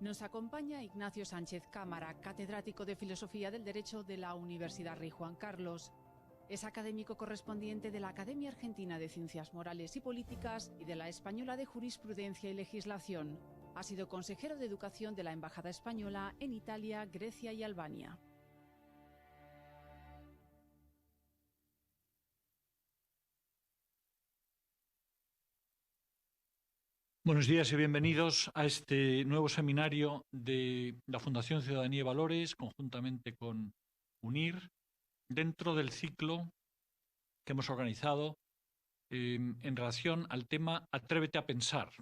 Nos acompaña Ignacio Sánchez Cámara, catedrático de Filosofía del Derecho de la Universidad Rey Juan Carlos. Es académico correspondiente de la Academia Argentina de Ciencias Morales y Políticas y de la Española de Jurisprudencia y Legislación. Ha sido consejero de Educación de la Embajada Española en Italia, Grecia y Albania. Buenos días y bienvenidos a este nuevo seminario de la Fundación Ciudadanía y Valores, conjuntamente con UNIR, dentro del ciclo que hemos organizado en relación al tema Atrévete a pensar.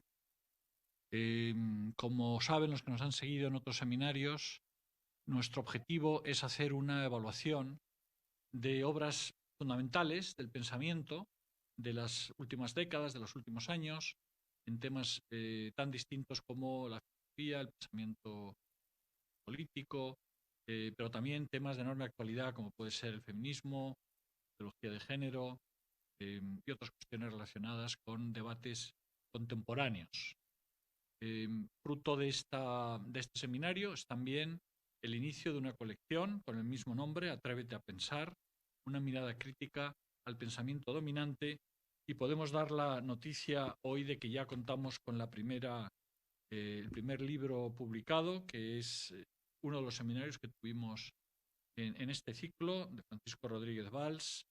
Como saben los que nos han seguido en otros seminarios, nuestro objetivo es hacer una evaluación de obras fundamentales del pensamiento de las últimas décadas, de los últimos años, en temas tan distintos como la filosofía, el pensamiento político, pero también temas de enorme actualidad como puede ser el feminismo, ideología de género y otras cuestiones relacionadas con debates contemporáneos. Fruto de este seminario es también el inicio de una colección con el mismo nombre, Atrévete a pensar, una mirada crítica al pensamiento dominante, y podemos dar la noticia hoy de que ya contamos con el primer libro publicado, que es uno de los seminarios que tuvimos en este ciclo, de Francisco Rodríguez Valls,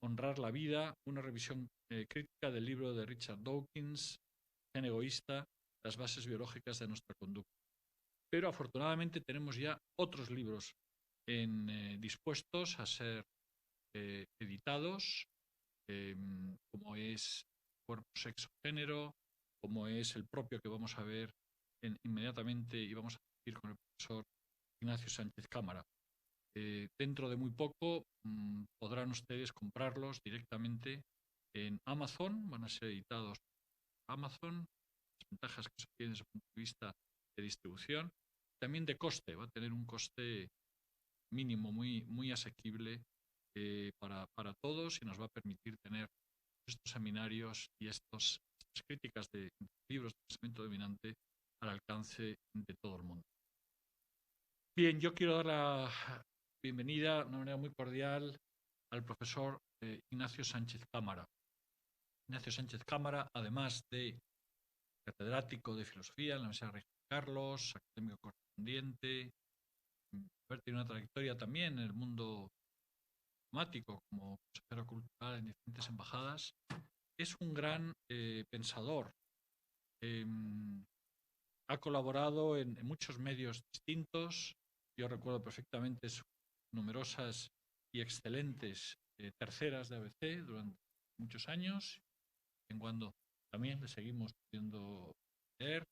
Honrar la vida, una revisión crítica del libro de Richard Dawkins, Gen egoísta, las bases biológicas de nuestra conducta. Pero afortunadamente tenemos ya otros libros dispuestos a ser editados, como es Cuerpo, Sexo, Género, como es el propio que vamos a ver inmediatamente y vamos a discutir con el profesor Ignacio Sánchez Cámara. Dentro de muy poco podrán ustedes comprarlos directamente en Amazon, van a ser editados por Amazon, las ventajas que se tienen desde el punto de vista de distribución, también de coste, va a tener un coste mínimo muy asequible para todos, y nos va a permitir tener estos seminarios y estas críticas de libros de pensamiento dominante al alcance de todo el mundo. Bien, yo quiero dar la bienvenida de una manera muy cordial al profesor Ignacio Sánchez Cámara. Ignacio Sánchez Cámara, además de catedrático de Filosofía en la Universidad Rey Juan Carlos, académico correspondiente, haber tenido una trayectoria también en el mundo diplomático como consejero cultural en diferentes embajadas, es un gran pensador. Ha colaborado en muchos medios distintos. Yo recuerdo perfectamente sus numerosas y excelentes terceras de ABC durante muchos años, en cuando también le seguimos pudiendo leer,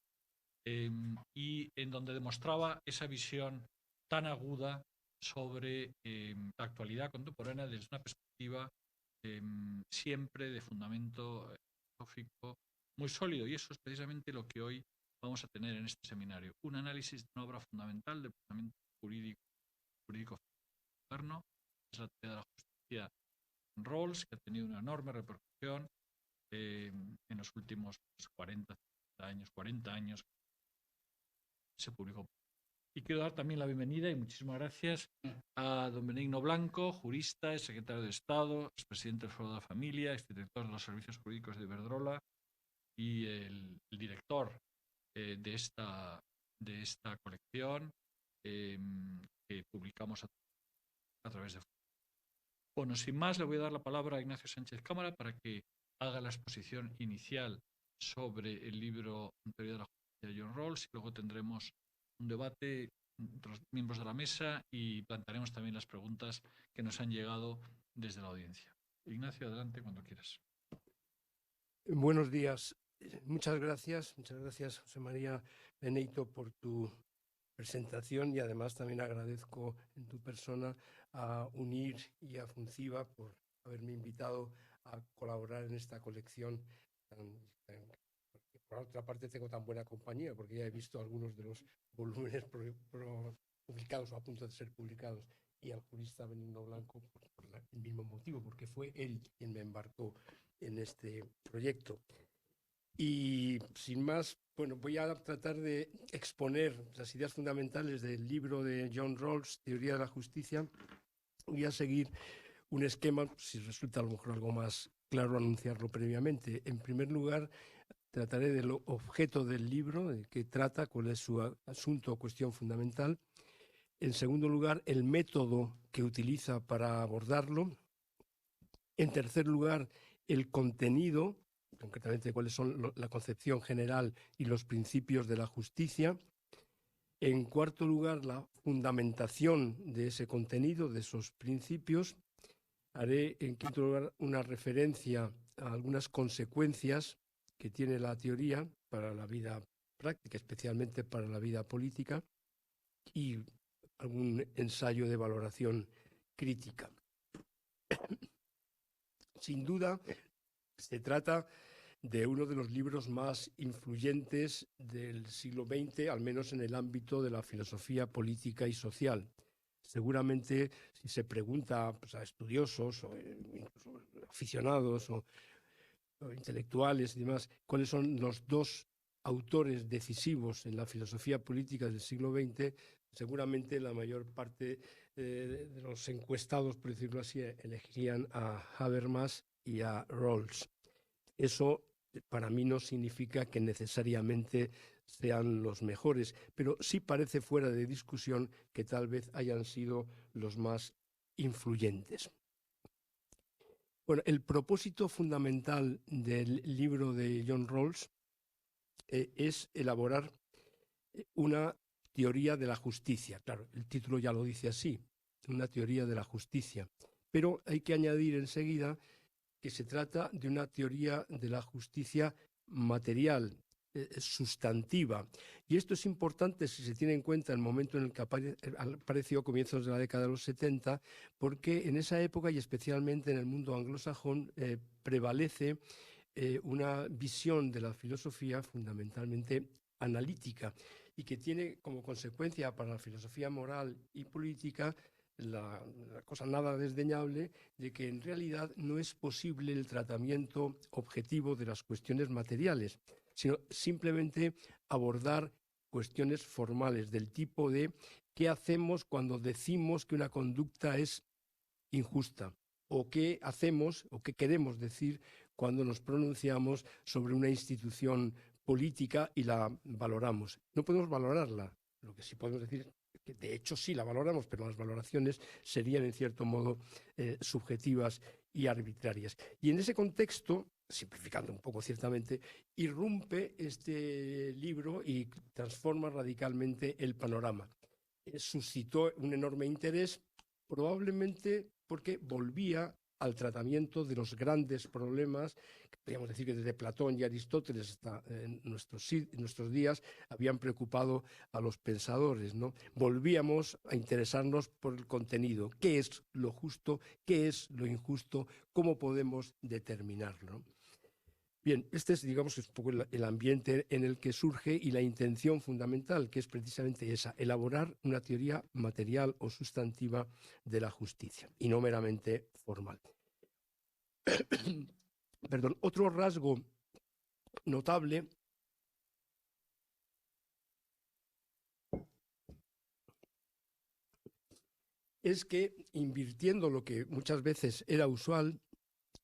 y en donde demostraba esa visión tan aguda sobre la actualidad contemporánea desde una perspectiva siempre de fundamento filosófico muy sólido, y eso es precisamente lo que hoy vamos a tener en este seminario, un análisis de una obra fundamental del pensamiento jurídico moderno, es la teoría de la justicia en Rawls, que ha tenido una enorme repercusión en los últimos 40 años se publicó. Y quiero dar también la bienvenida y muchísimas gracias a don Benigno Blanco, jurista, es secretario de Estado, es presidente del Foro de la Familia, exdirector de los Servicios Jurídicos de Iberdrola y el director de esta colección que publicamos a través de... Bueno, sin más, le voy a dar la palabra a Ignacio Sánchez Cámara para que haga la exposición inicial sobre el libro Teoría de la Justicia de John Rawls, y luego tendremos un debate entre los miembros de la mesa y plantearemos también las preguntas que nos han llegado desde la audiencia. Ignacio, adelante cuando quieras. Buenos días. Muchas gracias José María Beneito por tu presentación, y además también agradezco en tu persona a UNIR y a FUNCIVA por haberme invitado a colaborar en esta colección. Por otra parte tengo tan buena compañía porque ya he visto algunos de los volúmenes publicados o a punto de ser publicados, y al jurista Benigno Blanco por el mismo motivo, porque fue él quien me embarcó en este proyecto. Y sin más, Bueno, voy a tratar de exponer las ideas fundamentales del libro de John Rawls, Teoría de la Justicia. Voy a seguir un esquema, si resulta a lo mejor algo más claro anunciarlo previamente. En primer lugar, trataré del objeto del libro, de qué trata, cuál es su asunto o cuestión fundamental. En segundo lugar, el método que utiliza para abordarlo. En tercer lugar, el contenido, concretamente cuáles son la concepción general y los principios de la justicia. En cuarto lugar, la fundamentación de ese contenido, de esos principios. Haré, en quinto lugar, una referencia a algunas consecuencias que tiene la teoría para la vida práctica, especialmente para la vida política, y algún ensayo de valoración crítica. Sin duda, se trata de uno de los libros más influyentes del siglo XX, al menos en el ámbito de la filosofía política y social. Seguramente, si se pregunta pues, a estudiosos o incluso aficionados o intelectuales y demás, cuáles son los dos autores decisivos en la filosofía política del siglo XX, seguramente la mayor parte de los encuestados, por decirlo así, elegirían a Habermas y a Rawls. Eso para mí no significa que necesariamente sean los mejores, pero sí parece fuera de discusión que tal vez hayan sido los más influyentes. Bueno, el propósito fundamental del libro de John Rawls es elaborar una teoría de la justicia. Claro, el título ya lo dice así, una teoría de la justicia. Pero hay que añadir enseguida que se trata de una teoría de la justicia material, sustantiva. Y esto es importante si se tiene en cuenta el momento en el que apareció a comienzos de la década de los 70, porque en esa época y especialmente en el mundo anglosajón prevalece una visión de la filosofía fundamentalmente analítica y que tiene como consecuencia para la filosofía moral y política la cosa nada desdeñable de que en realidad no es posible el tratamiento objetivo de las cuestiones materiales, sino simplemente abordar cuestiones formales del tipo de qué hacemos cuando decimos que una conducta es injusta o qué hacemos o qué queremos decir cuando nos pronunciamos sobre una institución política y la valoramos. No podemos valorarla, lo que sí podemos decir que de hecho sí la valoramos, pero las valoraciones serían en cierto modo subjetivas y arbitrarias. Y en ese contexto, simplificando un poco ciertamente, irrumpe este libro y transforma radicalmente el panorama. Suscitó un enorme interés, probablemente porque volvía al tratamiento de los grandes problemas, que podríamos decir que desde Platón y Aristóteles hasta en nuestros días habían preocupado a los pensadores, ¿no? Volvíamos a interesarnos por el contenido. ¿Qué es lo justo? ¿Qué es lo injusto? ¿Cómo podemos determinarlo? Bien, este es, digamos, un poco el ambiente en el que surge y la intención fundamental, que es precisamente esa, elaborar una teoría material o sustantiva de la justicia, y no meramente formal. Perdón, otro rasgo notable es que, invirtiendo lo que muchas veces era usual,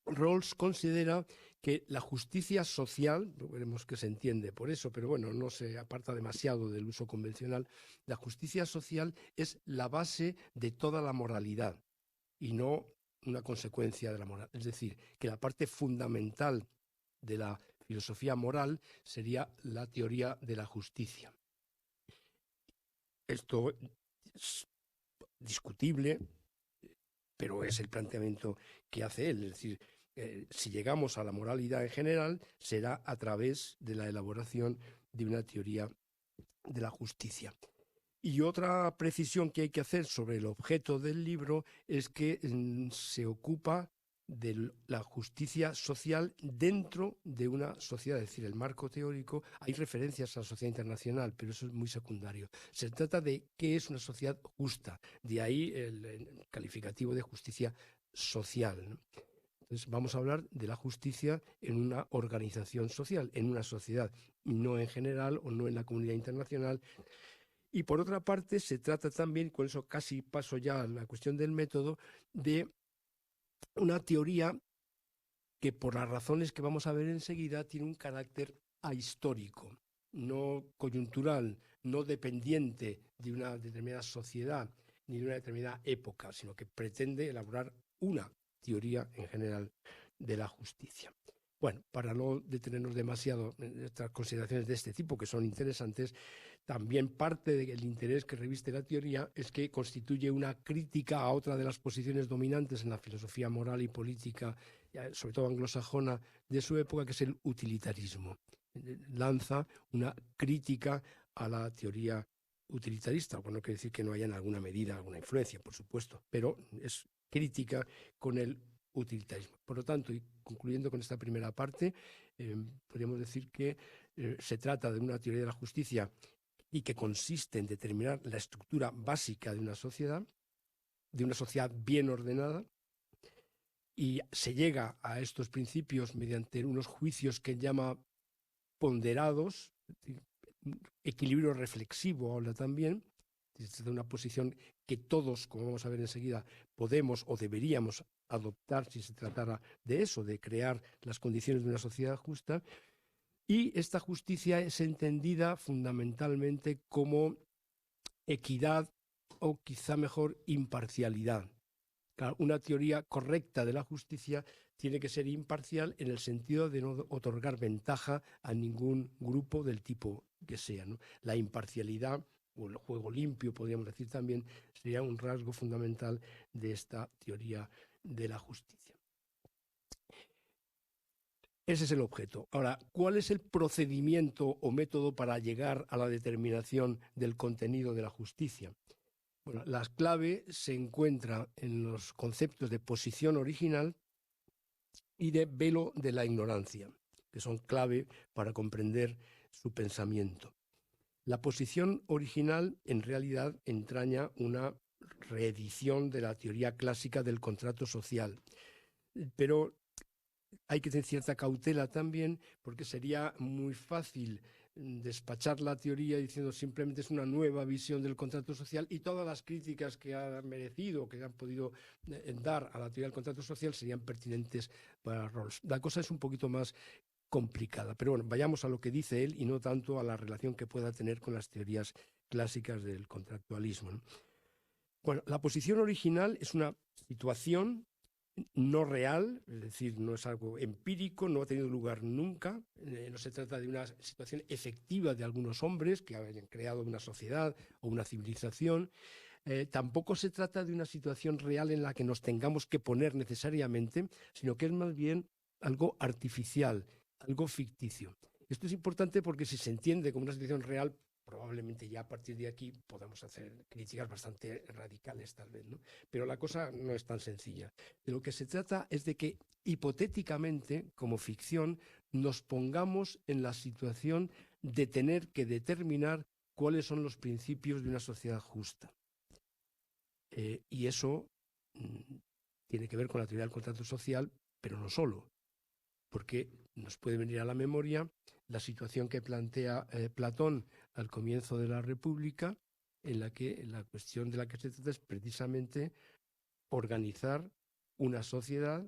Rawls considera que la justicia social, veremos que se entiende por eso, pero bueno, no se aparta demasiado del uso convencional, la justicia social es la base de toda la moralidad y no una consecuencia de la moral. Es decir, que la parte fundamental de la filosofía moral sería la teoría de la justicia. Esto es discutible, pero es el planteamiento que hace él, es decir, si llegamos a la moralidad en general, será a través de la elaboración de una teoría de la justicia. Y otra precisión que hay que hacer sobre el objeto del libro es que se ocupa de la justicia social dentro de una sociedad, es decir, el marco teórico, hay referencias a la sociedad internacional, pero eso es muy secundario. Se trata de qué es una sociedad justa, de ahí el calificativo de justicia social, ¿no? Entonces, vamos a hablar de la justicia en una organización social, en una sociedad, y no en general o no en la comunidad internacional. Y por otra parte, se trata también, con eso casi paso ya a la cuestión del método, de una teoría que por las razones que vamos a ver enseguida tiene un carácter ahistórico, no coyuntural, no dependiente de una determinada sociedad ni de una determinada época, sino que pretende elaborar una teoría en general de la justicia. Bueno, para no detenernos demasiado en estas consideraciones de este tipo, que son interesantes, también parte del interés que reviste la teoría es que constituye una crítica a otra de las posiciones dominantes en la filosofía moral y política, sobre todo anglosajona, de su época, que es el utilitarismo. Lanza una crítica a la teoría utilitarista. Bueno, quiere decir que no haya en alguna medida alguna influencia, por supuesto, pero es crítica con el utilitarismo. Por lo tanto, y concluyendo con esta primera parte, podríamos decir que se trata de una teoría de la justicia y que consiste en determinar la estructura básica de una sociedad bien ordenada, y se llega a estos principios mediante unos juicios que llama ponderados, equilibrio reflexivo habla también, desde una posición que todos, como vamos a ver enseguida, podemos o deberíamos adoptar si se tratara de eso, de crear las condiciones de una sociedad justa. Y esta justicia es entendida fundamentalmente como equidad o quizá mejor imparcialidad. Claro, una teoría correcta de la justicia tiene que ser imparcial en el sentido de no otorgar ventaja a ningún grupo del tipo que sea, ¿no? La imparcialidad o el juego limpio, podríamos decir también, sería un rasgo fundamental de esta teoría de la justicia. Ese es el objeto. Ahora, ¿cuál es el procedimiento o método para llegar a la determinación del contenido de la justicia? Bueno, la clave se encuentra en los conceptos de posición original y de velo de la ignorancia, que son clave para comprender su pensamiento. La posición original en realidad entraña una reedición de la teoría clásica del contrato social, pero hay que tener cierta cautela también, porque sería muy fácil despachar la teoría diciendo simplemente es una nueva visión del contrato social, y todas las críticas que ha merecido, que han podido dar a la teoría del contrato social serían pertinentes para Rawls. La cosa es un poquito más complicada, pero bueno, vayamos a lo que dice él y no tanto a la relación que pueda tener con las teorías clásicas del contractualismo, ¿no? Bueno, la posición original es una situación no real, es decir, no es algo empírico, no ha tenido lugar nunca, no se trata de una situación efectiva de algunos hombres que hayan creado una sociedad o una civilización, tampoco se trata de una situación real en la que nos tengamos que poner necesariamente, sino que es más bien algo artificial, algo ficticio. Esto es importante porque si se entiende como una situación real, probablemente ya a partir de aquí podamos hacer críticas bastante radicales tal vez, ¿no? Pero la cosa no es tan sencilla. De lo que se trata es de que hipotéticamente, como ficción, nos pongamos en la situación de tener que determinar cuáles son los principios de una sociedad justa. Y eso tiene que ver con la teoría del contrato social, pero no solo, porque nos puede venir a la memoria la situación que plantea Platón al comienzo de la República, en la que la cuestión de la que se trata es precisamente organizar una sociedad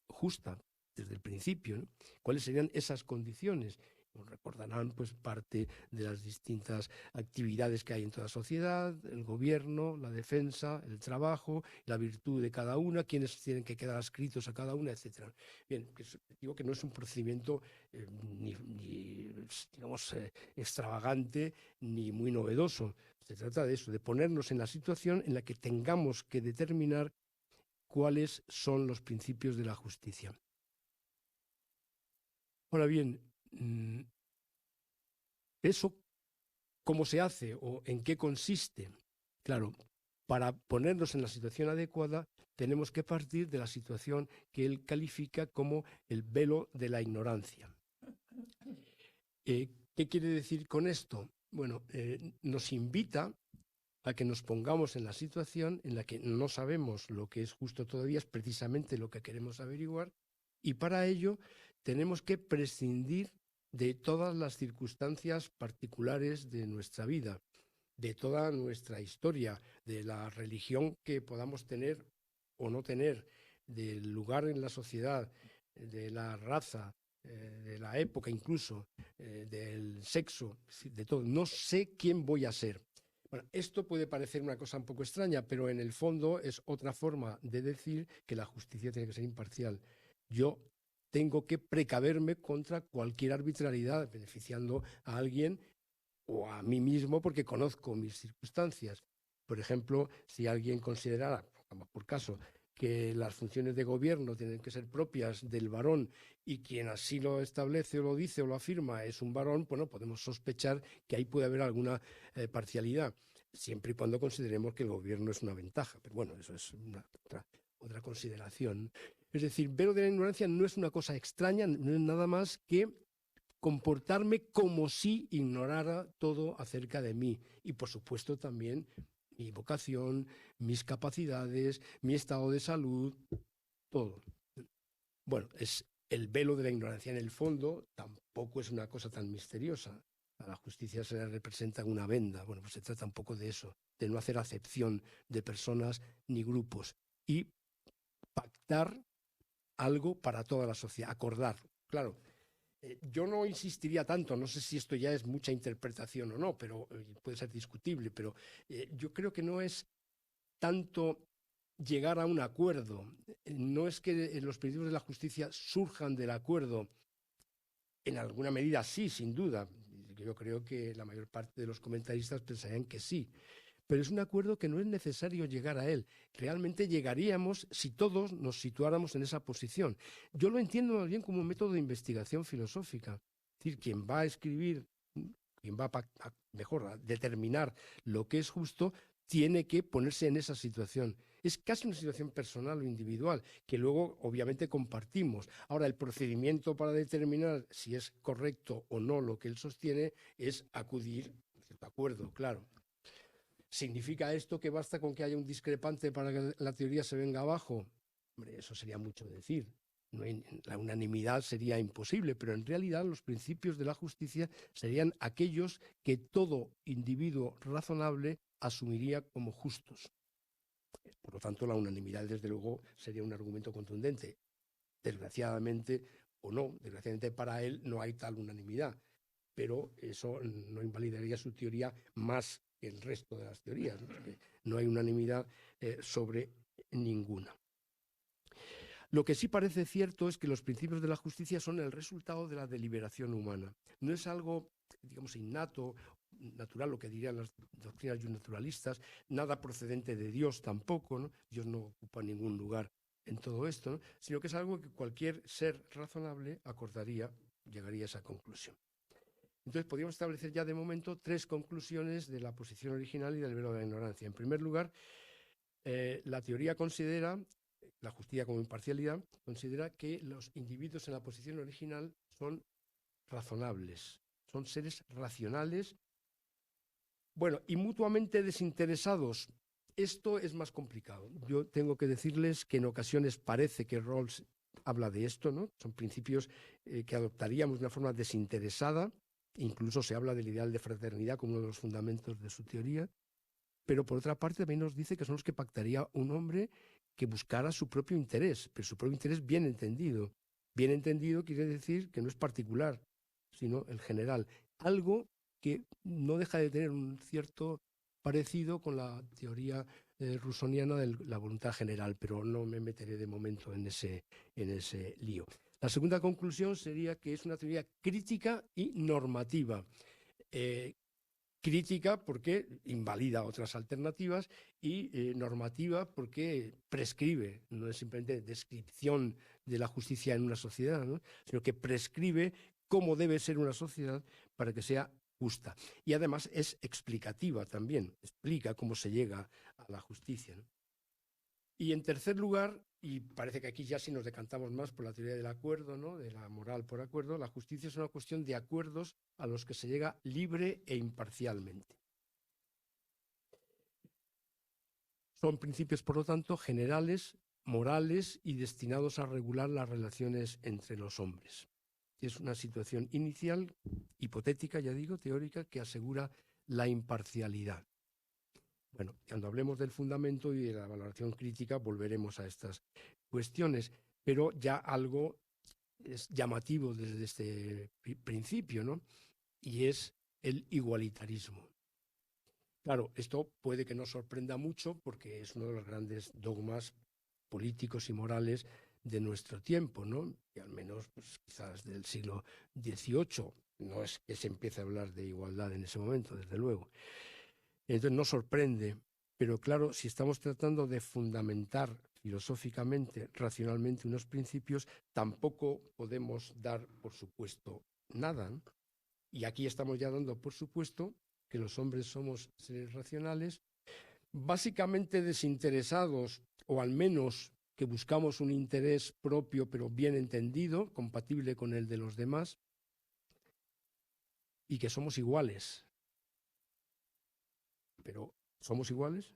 justa desde el principio, ¿no? ¿Cuáles serían esas condiciones? Recordarán pues parte de las distintas actividades que hay en toda sociedad, el gobierno, la defensa, el trabajo, la virtud de cada una, quiénes tienen que quedar adscritos a cada una, etc. Bien, digo que no es un procedimiento digamos, extravagante ni muy novedoso. Se trata de eso, de ponernos en la situación en la que tengamos que determinar cuáles son los principios de la justicia. Ahora bien, ¿eso cómo se hace o en qué consiste? Claro, para ponernos en la situación adecuada tenemos que partir de la situación que él califica como el velo de la ignorancia. ¿Qué quiere decir con esto? Bueno, nos invita a que nos pongamos en la situación en la que no sabemos lo que es justo todavía, es precisamente lo que queremos averiguar, y para ello tenemos que prescindir de todas las circunstancias particulares de nuestra vida, de toda nuestra historia, de la religión que podamos tener o no tener, del lugar en la sociedad, de la raza, de la época incluso, del sexo, de todo. No sé quién voy a ser. Bueno, esto puede parecer una cosa un poco extraña, pero en el fondo es otra forma de decir que la justicia tiene que ser imparcial. Yo tengo que precaverme contra cualquier arbitrariedad, beneficiando a alguien o a mí mismo porque conozco mis circunstancias. Por ejemplo, si alguien considerara, por caso, que las funciones de gobierno tienen que ser propias del varón y quien así lo establece o lo dice o lo afirma es un varón, bueno, podemos sospechar que ahí puede haber alguna parcialidad, siempre y cuando consideremos que el gobierno es una ventaja. Pero bueno, eso es otra consideración. Es decir, velo de la ignorancia no es una cosa extraña, no es nada más que comportarme como si ignorara todo acerca de mí y, por supuesto, también mi vocación, mis capacidades, mi estado de salud, todo. Bueno, es el velo de la ignorancia. En el fondo, tampoco es una cosa tan misteriosa. A la justicia se le representa una venda. Bueno, pues se trata un poco de eso, de no hacer acepción de personas ni grupos y pactar algo para toda la sociedad, acordar. Claro, yo no insistiría tanto, no sé si esto ya es mucha interpretación o no, pero puede ser discutible, pero yo creo que no es tanto llegar a un acuerdo, no es que los principios de la justicia surjan del acuerdo, en alguna medida sí, sin duda, yo creo que la mayor parte de los comentaristas pensarían que sí, pero es un acuerdo que no es necesario llegar a él. Realmente llegaríamos si todos nos situáramos en esa posición. Yo lo entiendo más bien como un método de investigación filosófica. Es decir, quien va a escribir, quien va a determinar lo que es justo, tiene que ponerse en esa situación. Es casi una situación personal o individual, que luego obviamente compartimos. Ahora, el procedimiento para determinar si es correcto o no lo que él sostiene es acudir a cierto acuerdo, claro. ¿Significa esto que basta con que haya un discrepante para que la teoría se venga abajo? Hombre, eso sería mucho decir. La unanimidad sería imposible, pero en realidad los principios de la justicia serían aquellos que todo individuo razonable asumiría como justos. Por lo tanto, la unanimidad, desde luego, sería un argumento contundente. Desgraciadamente, o no, desgraciadamente para él no hay tal unanimidad, pero eso no invalidaría su teoría más que el resto de las teorías, ¿no? Porque no hay unanimidad sobre ninguna. Lo que sí parece cierto es que los principios de la justicia son el resultado de la deliberación humana. No es algo, digamos, innato, natural, lo que dirían las doctrinas naturalistas, nada procedente de Dios tampoco, ¿no? Dios no ocupa ningún lugar en todo esto, ¿no? Sino que es algo que cualquier ser razonable acordaría, llegaría a esa conclusión. Entonces, podríamos establecer ya de momento 3 conclusiones de la posición original y del velo de la ignorancia. En primer lugar, la teoría considera, la justicia como imparcialidad, considera que los individuos en la posición original son razonables, son seres racionales, bueno, y mutuamente desinteresados. Esto es más complicado. Yo tengo que decirles que en ocasiones parece que Rawls habla de esto, ¿no? Son principios que adoptaríamos de una forma desinteresada. Incluso se habla del ideal de fraternidad como uno de los fundamentos de su teoría, pero por otra parte también nos dice que son los que pactaría un hombre que buscara su propio interés, pero su propio interés bien entendido. Bien entendido quiere decir que no es particular, sino el general. Algo que no deja de tener un cierto parecido con la teoría rusoniana de la voluntad general, pero no me meteré de momento en ese lío. La segunda conclusión sería que es una teoría crítica y normativa. Crítica porque invalida otras alternativas y normativa porque prescribe, no es simplemente descripción de la justicia en una sociedad, ¿no? Sino que prescribe cómo debe ser una sociedad para que sea justa. Y además es explicativa también, explica cómo se llega a la justicia, ¿no? Y en tercer lugar, y parece que aquí ya sí nos decantamos más por la teoría del acuerdo, ¿no? De la moral por acuerdo, la justicia es una cuestión de acuerdos a los que se llega libre e imparcialmente. Son principios, por lo tanto, generales, morales y destinados a regular las relaciones entre los hombres. Es una situación inicial, hipotética, ya digo, teórica, que asegura la imparcialidad. Bueno, cuando hablemos del fundamento y de la valoración crítica volveremos a estas cuestiones, pero ya algo es llamativo desde este principio, ¿no? Y es el igualitarismo. Claro, esto puede que nos sorprenda mucho porque es uno de los grandes dogmas políticos y morales de nuestro tiempo, ¿no? Y al menos pues, quizás del siglo XVIII. No es que se empiece a hablar de igualdad en ese momento, desde luego. Entonces no sorprende, pero claro, si estamos tratando de fundamentar filosóficamente, racionalmente unos principios, tampoco podemos dar por supuesto nada, ¿no? Y aquí estamos ya dando por supuesto que los hombres somos seres racionales, básicamente desinteresados, o al menos que buscamos un interés propio pero bien entendido, compatible con el de los demás, y que somos iguales. Pero ¿somos iguales?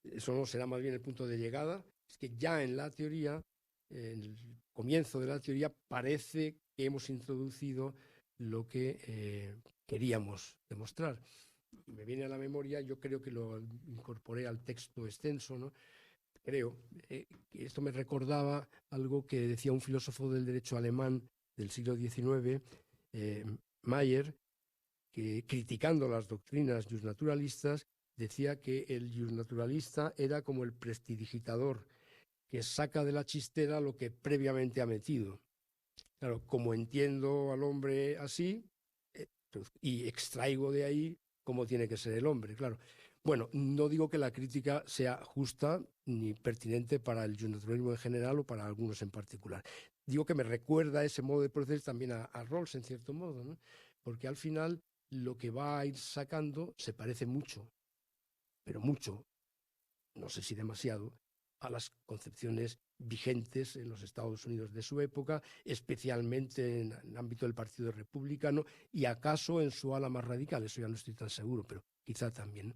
Eso no será más bien el punto de llegada. Es que ya en la teoría, en el comienzo de la teoría, parece que hemos introducido lo que queríamos demostrar. Me viene a la memoria, yo creo que lo incorporé al texto extenso, ¿no? Creo que esto me recordaba algo que decía un filósofo del derecho alemán del siglo XIX, Mayer, que criticando las doctrinas justnaturalistas decía que el justnaturalista era como el prestidigitador que saca de la chistera lo que previamente ha metido. Claro, como entiendo al hombre así y extraigo de ahí cómo tiene que ser el hombre, claro. Bueno, no digo que la crítica sea justa ni pertinente para el justnaturalismo en general o para algunos en particular. Digo que me recuerda ese modo de proceder también a Rawls, en cierto modo, ¿no? Porque al final lo que va a ir sacando se parece mucho, pero mucho, no sé si demasiado, a las concepciones vigentes en los Estados Unidos de su época, especialmente en el ámbito del Partido Republicano y acaso en su ala más radical, eso ya no estoy tan seguro, pero quizá también,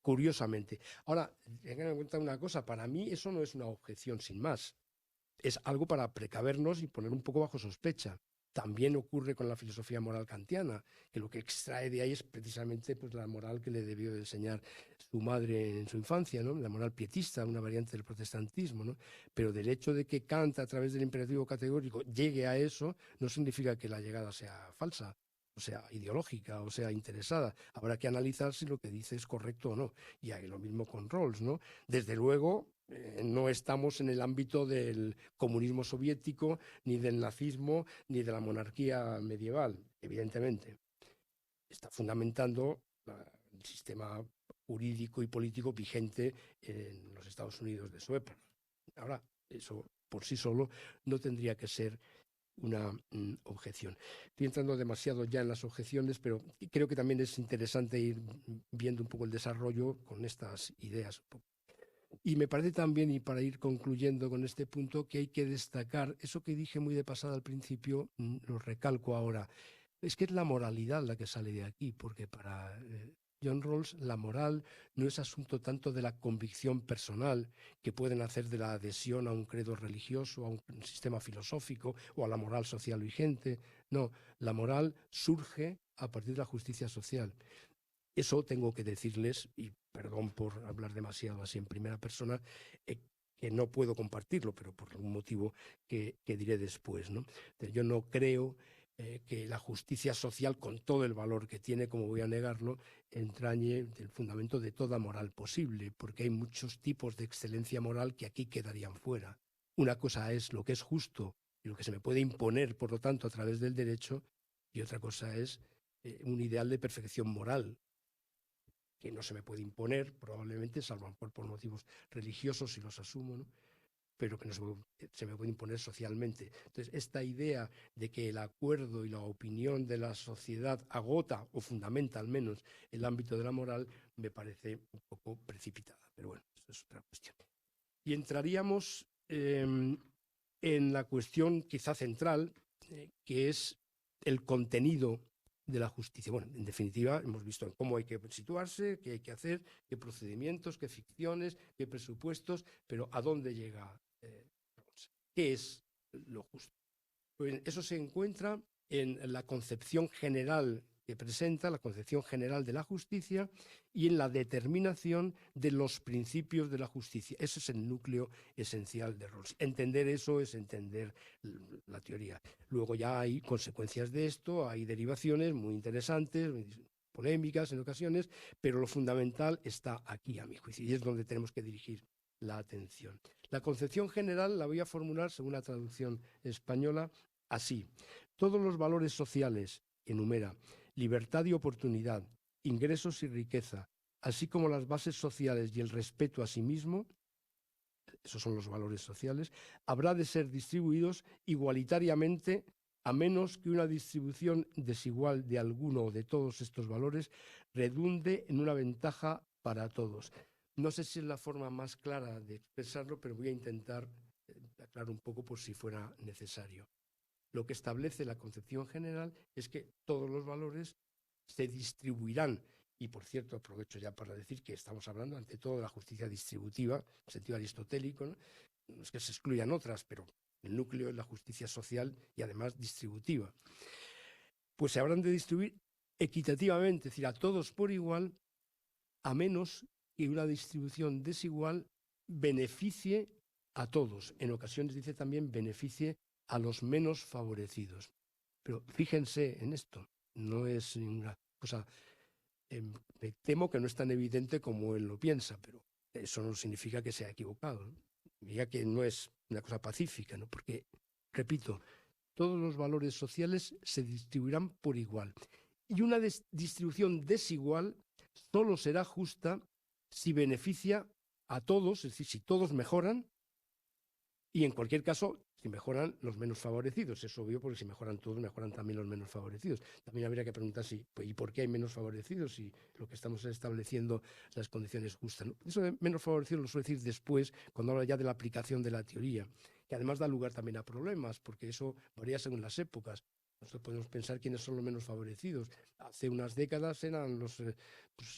curiosamente. Ahora, tengan en cuenta una cosa, para mí eso no es una objeción sin más, es algo para precavernos y poner un poco bajo sospecha. También ocurre con la filosofía moral kantiana, que lo que extrae de ahí es precisamente pues, la moral que le debió de enseñar su madre en su infancia, ¿no? La moral pietista, una variante del protestantismo, ¿no? Pero del hecho de que Kant, a través del imperativo categórico, llegue a eso, no significa que la llegada sea falsa, o sea, ideológica, o sea, interesada. Habrá que analizar si lo que dice es correcto o no. Y hay lo mismo con Rawls, ¿no? Desde luego, no estamos en el ámbito del comunismo soviético, ni del nazismo, ni de la monarquía medieval, evidentemente. Está fundamentando el sistema jurídico y político vigente en los Estados Unidos de su época. Ahora, eso por sí solo no tendría que ser una objeción. Estoy entrando demasiado ya en las objeciones, pero creo que también es interesante ir viendo un poco el desarrollo con estas ideas. Y me parece también, y para ir concluyendo con este punto, que hay que destacar eso que dije muy de pasada al principio, lo recalco ahora, es que es la moralidad la que sale de aquí, porque para John Rawls la moral no es asunto tanto de la convicción personal que pueden hacer de la adhesión a un credo religioso, a un sistema filosófico o a la moral social vigente. No, la moral surge a partir de la justicia social. Eso tengo que decirles, y perdón por hablar demasiado así en primera persona, que no puedo compartirlo, pero por algún motivo que diré después, ¿no? Yo no creo que la justicia social, con todo el valor que tiene, como voy a negarlo, entrañe el fundamento de toda moral posible, porque hay muchos tipos de excelencia moral que aquí quedarían fuera. Una cosa es lo que es justo y lo que se me puede imponer, por lo tanto, a través del derecho, y otra cosa es un ideal de perfección moral, que no se me puede imponer, probablemente, salvo por motivos religiosos, si los asumo, ¿no? Pero que no se me puede imponer socialmente. Entonces, esta idea de que el acuerdo y la opinión de la sociedad agota o fundamenta al menos el ámbito de la moral me parece un poco precipitada. Pero bueno, eso es otra cuestión. Y entraríamos en la cuestión quizá central, que es el contenido de la justicia. Bueno, en definitiva, hemos visto cómo hay que situarse, qué hay que hacer, qué procedimientos, qué ficciones, qué presupuestos, pero ¿a dónde llega Rawls? ¿Qué es lo justo? Pues eso se encuentra en la concepción general que presenta, la concepción general de la justicia, y en la determinación de los principios de la justicia. Ese es el núcleo esencial de Rawls. Entender eso es entender la teoría. Luego ya hay consecuencias de esto, hay derivaciones muy interesantes, polémicas en ocasiones, pero lo fundamental está aquí, a mi juicio, y es donde tenemos que dirigir la atención. La concepción general la voy a formular según la traducción española así: todos los valores sociales, enumera, libertad y oportunidad, ingresos y riqueza, así como las bases sociales y el respeto a sí mismo, esos son los valores sociales, habrá de ser distribuidos igualitariamente, a menos que una distribución desigual de alguno o de todos estos valores redunde en una ventaja para todos. No sé si es la forma más clara de expresarlo, pero voy a intentar aclarar un poco por si fuera necesario. Lo que establece la concepción general es que todos los valores se distribuirán. Y, por cierto, aprovecho ya para decir que estamos hablando ante todo de la justicia distributiva, en sentido aristotélico, ¿no? No es que se excluyan otras, pero el núcleo es la justicia social y además distributiva. Pues se habrán de distribuir equitativamente, es decir, a todos por igual, a menos que una distribución desigual beneficie a todos. En ocasiones dice también beneficie a los menos favorecidos. Pero fíjense en esto, no es una cosa, me temo que no es tan evidente como él lo piensa, pero eso no significa que sea equivocado, ¿no? Significa que no es una cosa pacífica, ¿no? Porque, repito, todos los valores sociales se distribuirán por igual. Y una distribución desigual solo será justa si beneficia a todos, es decir, si todos mejoran, y en cualquier caso, si mejoran los menos favorecidos. Es obvio, porque si mejoran todos, mejoran también los menos favorecidos. También habría que preguntar ¿y por qué hay menos favorecidos? Si lo que estamos estableciendo las condiciones justas, ¿no? Eso de menos favorecidos lo suele decir después, cuando habla ya de la aplicación de la teoría, que además da lugar también a problemas, porque eso varía según las épocas. Nosotros podemos pensar quiénes son los menos favorecidos. Hace unas décadas eran pues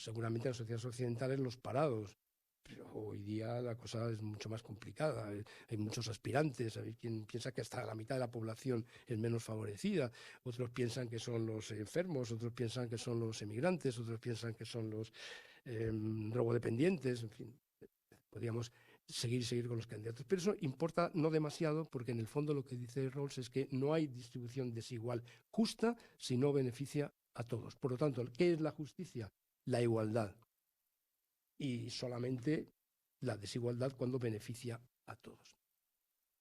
seguramente en las sociedades occidentales los parados. Pero hoy día la cosa es mucho más complicada. Hay muchos aspirantes. Hay quien piensa que hasta la mitad de la población es menos favorecida. Otros piensan que son los enfermos, otros piensan que son los emigrantes, otros piensan que son los drogodependientes. En fin, podríamos seguir con los candidatos. Pero eso importa no demasiado, porque en el fondo lo que dice Rawls es que no hay distribución desigual justa si no beneficia a todos. Por lo tanto, ¿qué es la justicia? La igualdad. Y solamente la desigualdad cuando beneficia a todos.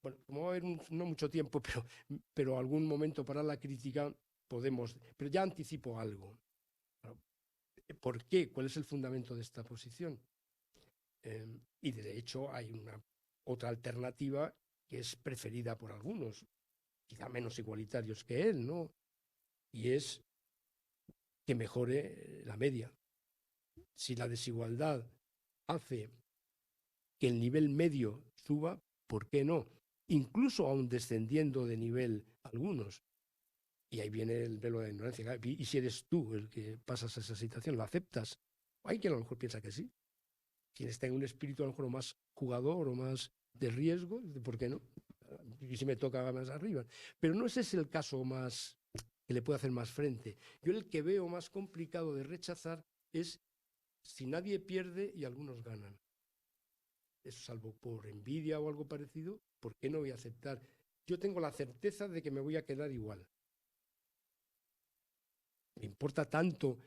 Bueno, como va a haber no mucho tiempo, pero algún momento para la crítica podemos... Pero ya anticipo algo. ¿Por qué? ¿Cuál es el fundamento de esta posición? Y de hecho hay una otra alternativa que es preferida por algunos, quizá menos igualitarios que él, ¿no? Y es que mejore la media. Si la desigualdad hace que el nivel medio suba, ¿por qué no? Incluso aún descendiendo de nivel algunos. Y ahí viene el velo de la ignorancia. Y si eres tú el que pasas a esa situación, ¿lo aceptas? Hay quien a lo mejor piensa que sí. Quien está en un espíritu a lo mejor más jugador o más de riesgo, ¿por qué no? Y si me toca más arriba. Pero no ese es el caso más que le puede hacer más frente. Yo el que veo más complicado de rechazar es si nadie pierde y algunos ganan. Eso, salvo por envidia o algo parecido, ¿por qué no voy a aceptar? Yo tengo la certeza de que me voy a quedar igual. Me importa tanto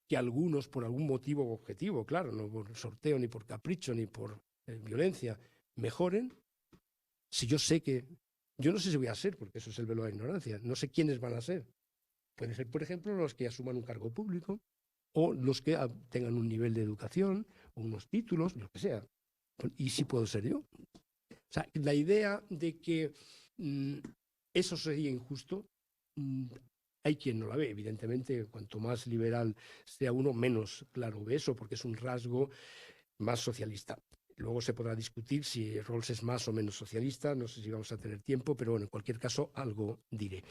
que algunos, por algún motivo objetivo, claro, no por sorteo, ni por capricho, ni por violencia, mejoren, si yo sé que... Yo no sé si voy a ser, porque eso es el velo de la ignorancia, no sé quiénes van a ser. Pueden ser, por ejemplo, los que asuman un cargo público, o los que tengan un nivel de educación, o unos títulos, lo que sea. ¿Y si puedo ser yo? O sea, la idea de que eso sería injusto, hay quien no la ve. Evidentemente, cuanto más liberal sea uno, menos claro ve eso, porque es un rasgo más socialista. Luego se podrá discutir si Rawls es más o menos socialista, no sé si vamos a tener tiempo, pero bueno, en cualquier caso, algo diré.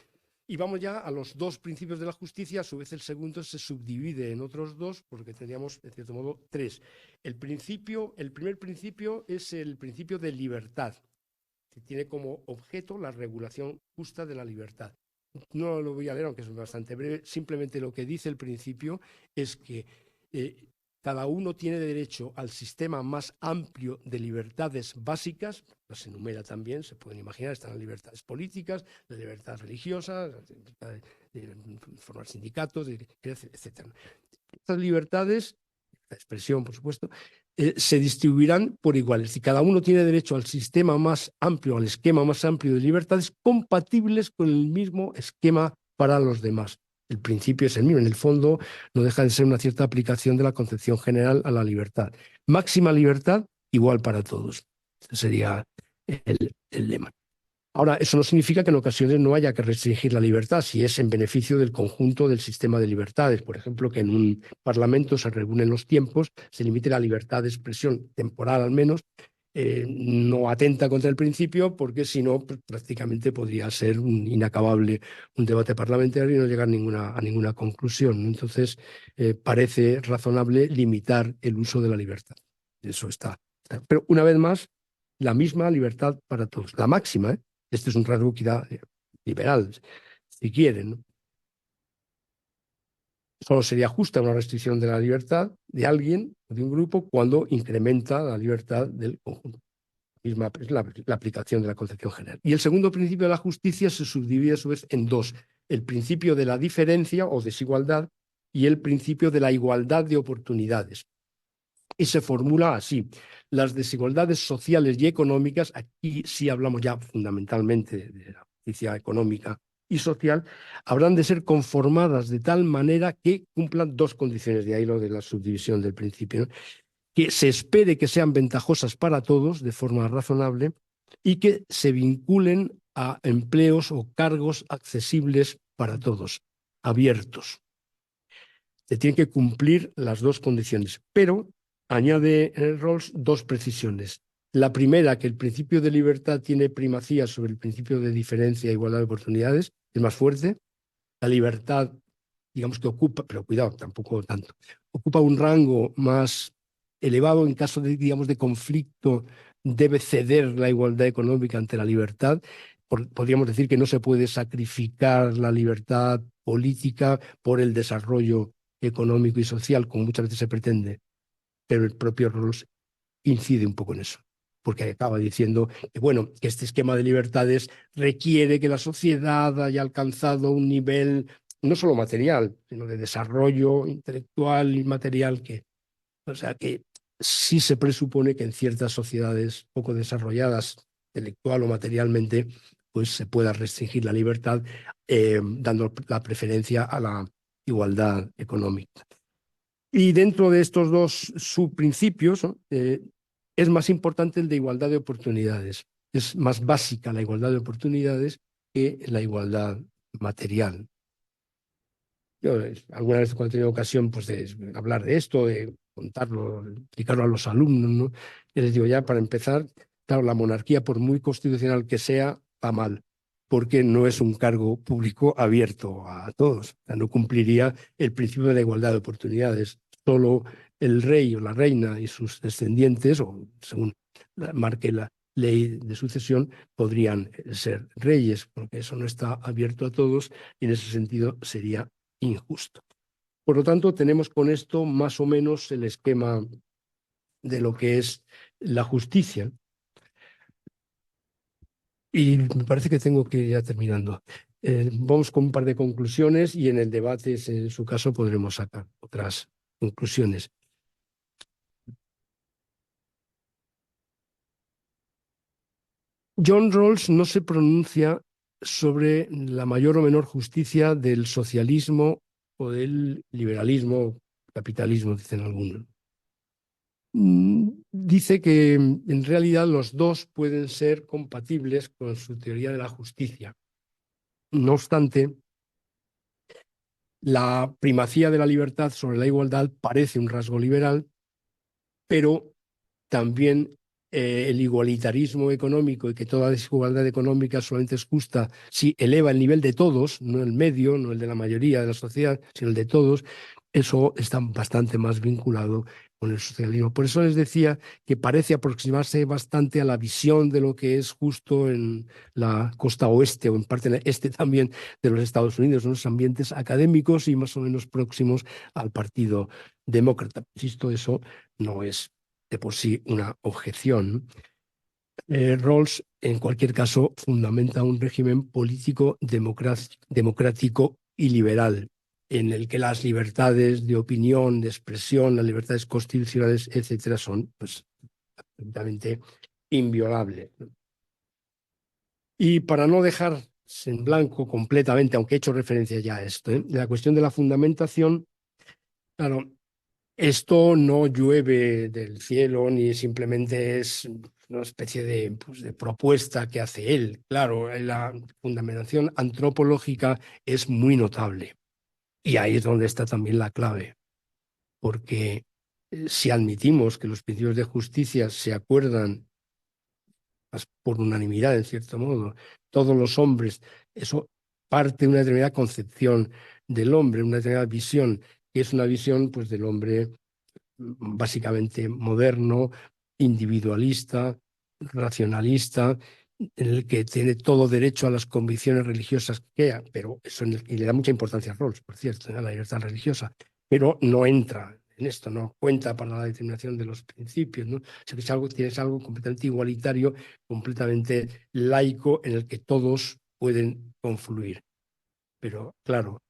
Y vamos ya a los dos principios de la justicia. A su vez, el segundo se subdivide en otros dos, porque teníamos, de cierto modo, tres. El primer principio es el principio de libertad, que tiene como objeto la regulación justa de la libertad. No lo voy a leer, aunque es bastante breve. Simplemente lo que dice el principio es que cada uno tiene derecho al sistema más amplio de libertades básicas, las enumera también, se pueden imaginar, están las libertades políticas, las libertades religiosas, la libertad de formar sindicatos, etc. Estas libertades, la expresión, por supuesto, se distribuirán por igual. Es decir, cada uno tiene derecho al sistema más amplio, al esquema más amplio de libertades compatibles con el mismo esquema para los demás. El principio es el mismo. En el fondo, no deja de ser una cierta aplicación de la concepción general a la libertad. Máxima libertad, igual para todos. Ese sería el lema. Ahora, eso no significa que en ocasiones no haya que restringir la libertad, si es en beneficio del conjunto del sistema de libertades. Por ejemplo, que en un parlamento se regulen los tiempos, se limite la libertad de expresión temporal al menos, no atenta contra el principio, porque si no, pues, prácticamente podría ser inacabable un debate parlamentario y no llegar a ninguna conclusión. Entonces, parece razonable limitar el uso de la libertad. Eso está. Pero una vez más, la misma libertad para todos, la máxima, ¿eh? Este es un rasgo quizá liberal, si quieren, ¿no? Solo sería justa una restricción de la libertad de alguien o de un grupo cuando incrementa la libertad del conjunto. Misma es la aplicación de la concepción general. Y el segundo principio de la justicia se subdivide a su vez en dos: el principio de la diferencia o desigualdad y el principio de la igualdad de oportunidades. Y se formula así: las desigualdades sociales y económicas, aquí sí hablamos ya fundamentalmente de la justicia económica y social, habrán de ser conformadas de tal manera que cumplan dos condiciones, de ahí lo de la subdivisión del principio, ¿no? Que se espere que sean ventajosas para todos de forma razonable y que se vinculen a empleos o cargos accesibles para todos, abiertos. Se tienen que cumplir las dos condiciones, pero añade Rawls dos precisiones. La primera, que el principio de libertad tiene primacía sobre el principio de diferencia e igualdad de oportunidades, es más fuerte. La libertad, digamos que ocupa, pero cuidado, tampoco tanto, ocupa un rango más elevado. En caso de, digamos, de conflicto, debe ceder la igualdad económica ante la libertad. Podríamos decir que no se puede sacrificar la libertad política por el desarrollo económico y social, como muchas veces se pretende, pero el propio Rawls incide un poco en eso, porque acaba diciendo que, bueno, que este esquema de libertades requiere que la sociedad haya alcanzado un nivel no solo material, sino de desarrollo intelectual y material, o sea, que sí se presupone que en ciertas sociedades poco desarrolladas, intelectual o materialmente, pues se pueda restringir la libertad, dando la preferencia a la igualdad económica. Y dentro de estos dos subprincipios, ¿no? Es más importante el de igualdad de oportunidades. Es más básica la igualdad de oportunidades que la igualdad material. Yo alguna vez cuando he tenido ocasión pues, de hablar de esto, de contarlo, explicarlo a los alumnos, ¿no? Y les digo, ya para empezar, claro, la monarquía, por muy constitucional que sea, va mal, porque no es un cargo público abierto a todos. O sea, no cumpliría el principio de la igualdad de oportunidades. Solo el rey o la reina y sus descendientes, o según marque la ley de sucesión, podrían ser reyes, porque eso no está abierto a todos y en ese sentido sería injusto. Por lo tanto, tenemos con esto más o menos el esquema de lo que es la justicia. Y me parece que tengo que ir ya terminando. Vamos con un par de conclusiones y en el debate, en su caso, podremos sacar otras conclusiones. John Rawls no se pronuncia sobre la mayor o menor justicia del socialismo o del liberalismo, capitalismo, dicen algunos. Dice que en realidad los dos pueden ser compatibles con su teoría de la justicia. No obstante, la primacía de la libertad sobre la igualdad parece un rasgo liberal, pero también el igualitarismo económico y que toda desigualdad económica solamente es justa si eleva el nivel de todos, no el medio, no el de la mayoría de la sociedad, sino el de todos, eso está bastante más vinculado con el socialismo. Por eso les decía que parece aproximarse bastante a la visión de lo que es justo en la costa oeste o en parte en el este también de los Estados Unidos, en los ambientes académicos y más o menos próximos al Partido Demócrata. Insisto, eso no es de por sí una objeción. Rawls, en cualquier caso, fundamenta un régimen político democrático y liberal, en el que las libertades de opinión, de expresión, las libertades constitucionales, etcétera, son pues, absolutamente inviolables. Y para no dejar en blanco completamente, aunque he hecho referencia ya a esto, la cuestión de la fundamentación, claro, esto no llueve del cielo ni simplemente es una especie pues, de propuesta que hace él. Claro, la fundamentación antropológica es muy notable y ahí es donde está también la clave, porque si admitimos que los principios de justicia se acuerdan por unanimidad, en cierto modo, todos los hombres, eso parte de una determinada concepción del hombre, una determinada visión, que es una visión pues, del hombre básicamente moderno, individualista, racionalista, en el que tiene todo derecho a las convicciones religiosas que quiera, pero eso y le da mucha importancia a Rawls, por cierto, a la libertad religiosa, pero no entra en esto, no cuenta para la determinación de los principios, ¿no? O sea, que tienes algo completamente igualitario, completamente laico, en el que todos pueden confluir. Pero claro,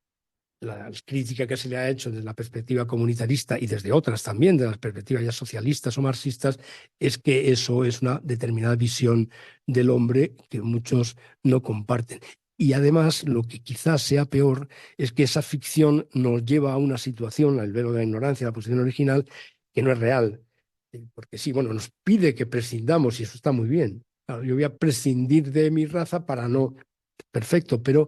la crítica que se le ha hecho desde la perspectiva comunitarista y desde otras también, de las perspectivas ya socialistas o marxistas, es que eso es una determinada visión del hombre que muchos no comparten. Y además, lo que quizás sea peor es que esa ficción nos lleva a una situación, al velo de la ignorancia, la posición original, que no es real. Porque sí, bueno, nos pide que prescindamos y eso está muy bien. Claro, yo voy a prescindir de mi raza para no... Perfecto, pero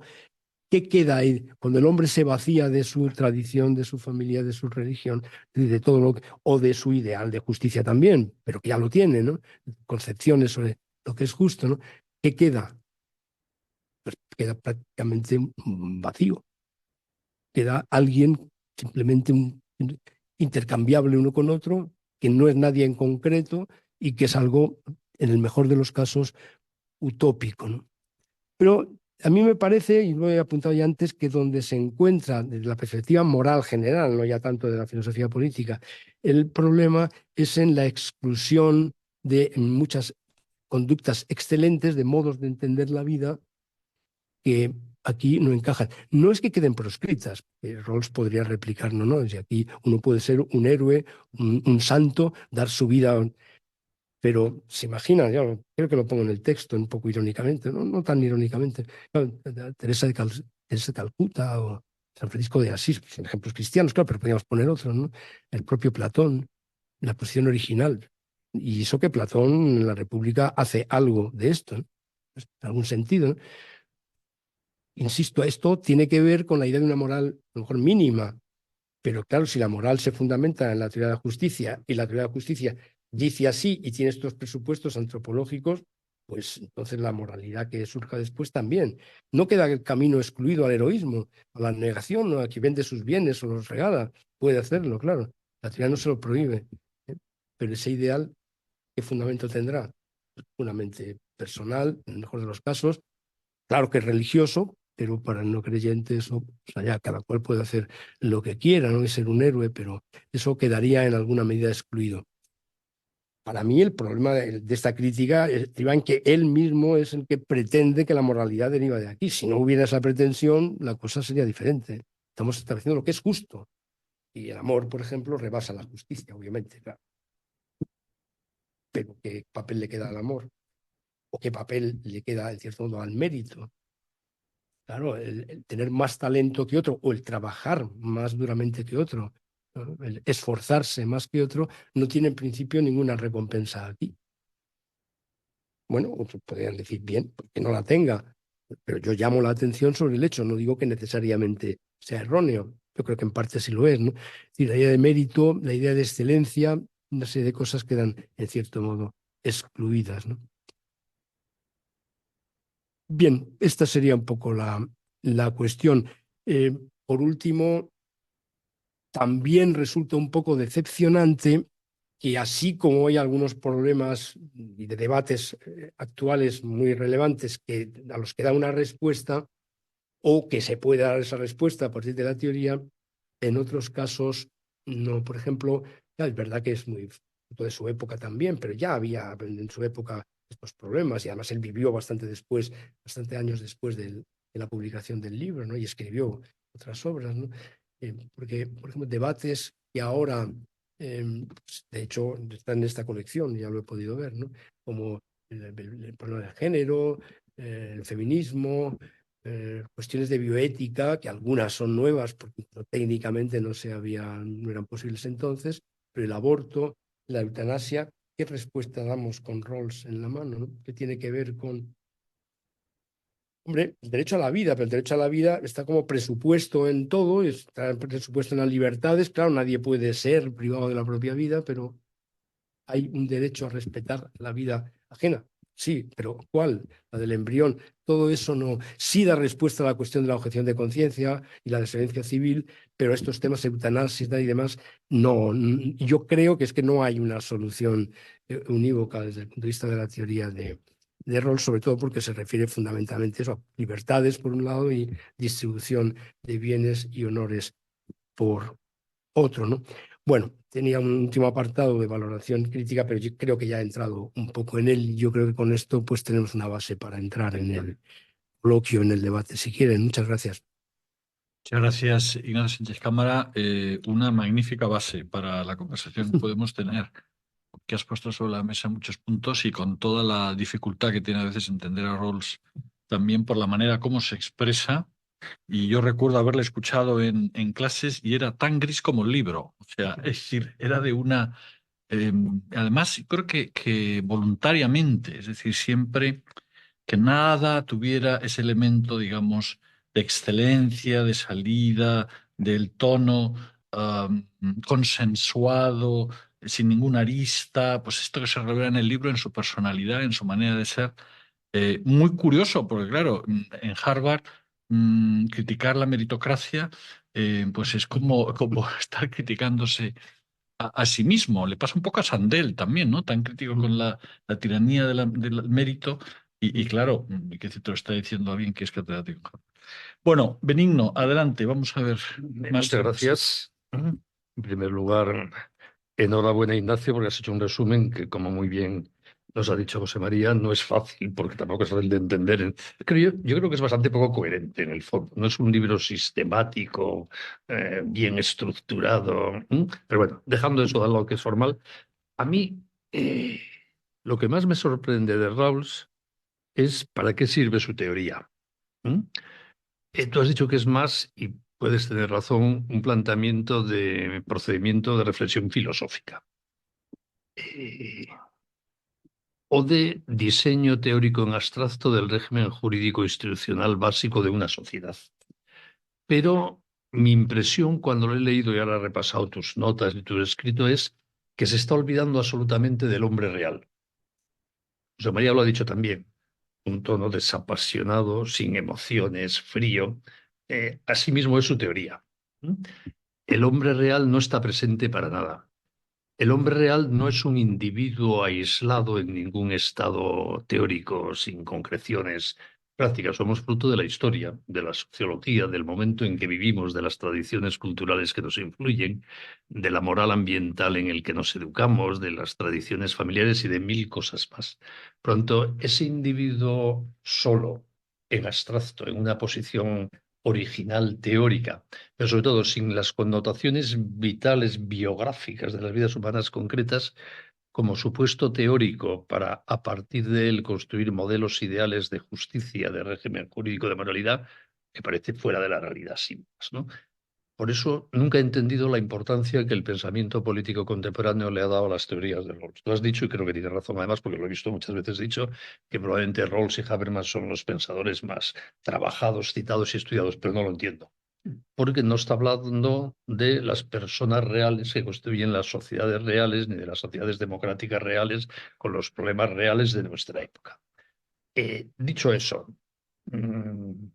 ¿qué queda ahí cuando el hombre se vacía de su tradición, de su familia, de su religión, de todo lo que, o de su ideal de justicia también, pero que ya lo tiene, ¿no? Concepciones sobre lo que es justo, ¿no? ¿Qué queda? Pues queda prácticamente vacío. Queda alguien simplemente intercambiable uno con otro, que no es nadie en concreto y que es algo, en el mejor de los casos, utópico, ¿no? Pero a mí me parece, y lo he apuntado ya antes, que donde se encuentra, desde la perspectiva moral general, no ya tanto de la filosofía política, el problema es en la exclusión de muchas conductas excelentes, de modos de entender la vida, que aquí no encajan. No es que queden proscritas, Rawls podría replicar, no, si aquí uno puede ser un héroe, un santo, dar su vida. Pero se imagina, yo creo que lo pongo en el texto un poco irónicamente, no tan irónicamente, claro, Teresa de Calcuta o San Francisco de Asís, son ejemplos cristianos, claro, pero podríamos poner otros, ¿no? El propio Platón, la posición original. Y eso que Platón en la República hace algo de esto, ¿no? En algún sentido, ¿no? Insisto, esto tiene que ver con la idea de una moral a lo mejor mínima, pero claro, si la moral se fundamenta en la teoría de la justicia y la teoría de la justicia dice así y tiene estos presupuestos antropológicos, pues entonces la moralidad que surja después también. No queda el camino excluido al heroísmo, a la negación, o a quien vende sus bienes o los regala. Puede hacerlo, claro. La teoría no se lo prohíbe. Pero ese ideal, ¿qué fundamento tendrá? Puramente personal, en el mejor de los casos. Claro que es religioso, pero para el no creyente eso, o sea, ya cada cual puede hacer lo que quiera, no es ser un héroe, pero eso quedaría en alguna medida excluido. Para mí el problema de esta crítica estriba en que él mismo es el que pretende que la moralidad deriva de aquí. Si no hubiera esa pretensión, la cosa sería diferente. Estamos estableciendo lo que es justo. Y el amor, por ejemplo, rebasa la justicia, obviamente, claro. Pero ¿qué papel le queda al amor? ¿O qué papel le queda, en cierto modo, al mérito? Claro, el tener más talento que otro o el trabajar más duramente que otro, ¿no? El esforzarse más que otro, no tiene en principio ninguna recompensa aquí. Bueno, otros podrían decir bien, porque no la tenga, pero yo llamo la atención sobre el hecho, no digo que necesariamente sea erróneo, yo creo que en parte sí lo es, ¿no? Es decir, la idea de mérito, la idea de excelencia, una serie de cosas quedan en cierto modo excluidas, ¿no? Bien, esta sería un poco la cuestión. Por último, también resulta un poco decepcionante que así como hay algunos problemas y de debates actuales muy relevantes a los que da una respuesta o que se puede dar esa respuesta a partir de la teoría, en otros casos no. Por ejemplo, ya es verdad que es muy fruto de su época también, pero ya había en su época estos problemas y además él vivió bastante años después de la publicación del libro, ¿no? Y escribió otras obras, ¿no? Porque, por ejemplo, debates que ahora, de hecho, están en esta colección, ya lo he podido ver, ¿no? Como el problema del género, el feminismo, cuestiones de bioética, que algunas son nuevas porque técnicamente no eran posibles entonces, pero el aborto, la eutanasia, ¿qué respuesta damos con Rawls en la mano, ¿no? ¿Qué tiene que ver con, hombre, el derecho a la vida? Pero el derecho a la vida está como presupuesto en todo, está presupuesto en las libertades. Claro, nadie puede ser privado de la propia vida, pero hay un derecho a respetar la vida ajena. Sí, pero ¿cuál? La del embrión. Todo eso no. Sí da respuesta a la cuestión de la objeción de conciencia y la desobediencia civil, pero estos temas de eutanasia y demás, no. Yo creo que es que no hay una solución unívoca desde el punto de vista de la teoría de Rawls, sobre todo porque se refiere fundamentalmente eso, a libertades por un lado y distribución de bienes y honores por otro, ¿no? Bueno, tenía un último apartado de valoración crítica, pero yo creo que ya he entrado un poco en él. Yo creo que con esto pues tenemos una base para entrar en el coloquio, en el debate, si quieren. Muchas gracias. Muchas gracias, Ignacio Sánchez Cámara. Una magnífica base para la conversación que podemos tener, que has puesto sobre la mesa muchos puntos y con toda la dificultad que tiene a veces entender a Rawls, también por la manera como se expresa. Y yo recuerdo haberle escuchado en clases y era tan gris como el libro. O sea, es decir, era de una... además, creo que voluntariamente, es decir, siempre que nada tuviera ese elemento, digamos, de excelencia, de salida, del tono consensuado, sin ninguna arista, pues esto que se revela en el libro, en su personalidad, en su manera de ser. Muy curioso, porque claro, en Harvard criticar la meritocracia, pues es como estar criticándose a sí mismo. Le pasa un poco a Sandel también, ¿no? Tan crítico con la tiranía del mérito. Y claro, que te lo está diciendo alguien que es catedrático. Bueno, Benigno, adelante, vamos a ver más. Muchas gracias. En primer lugar, enhorabuena, Ignacio, porque has hecho un resumen que, como muy bien nos ha dicho José María, no es fácil, porque tampoco es fácil de entender. Yo creo que es bastante poco coherente en el fondo. No es un libro sistemático, bien estructurado. Pero bueno, dejando eso de lo que es formal, a mí lo que más me sorprende de Rawls es para qué sirve su teoría. Tú has dicho que es más, y puedes tener razón, un planteamiento de procedimiento de reflexión filosófica o de diseño teórico en abstracto del régimen jurídico institucional básico de una sociedad. Pero mi impresión cuando lo he leído y ahora he repasado tus notas y tu escrito es que se está olvidando absolutamente del hombre real. José María lo ha dicho también, un tono desapasionado, sin emociones, frío. Asimismo es su teoría. El hombre real no está presente para nada. El hombre real no es un individuo aislado en ningún estado teórico, sin concreciones prácticas. Somos fruto de la historia, de la sociología, del momento en que vivimos, de las tradiciones culturales que nos influyen, de la moral ambiental en el que nos educamos, de las tradiciones familiares y de mil cosas más. Pronto, ese individuo solo, en abstracto, en una posición original, teórica, pero sobre todo sin las connotaciones vitales, biográficas de las vidas humanas concretas, como supuesto teórico para, a partir de él, construir modelos ideales de justicia, de régimen jurídico, de moralidad, me parece fuera de la realidad, sin más, ¿no? Por eso nunca he entendido la importancia que el pensamiento político contemporáneo le ha dado a las teorías de Rawls. Tú has dicho, y creo que tienes razón además, porque lo he visto muchas veces dicho, que probablemente Rawls y Habermas son los pensadores más trabajados, citados y estudiados, pero no lo entiendo. porque no está hablando de las personas reales que constituyen las sociedades reales, ni de las sociedades democráticas reales con los problemas reales de nuestra época. Dicho eso, en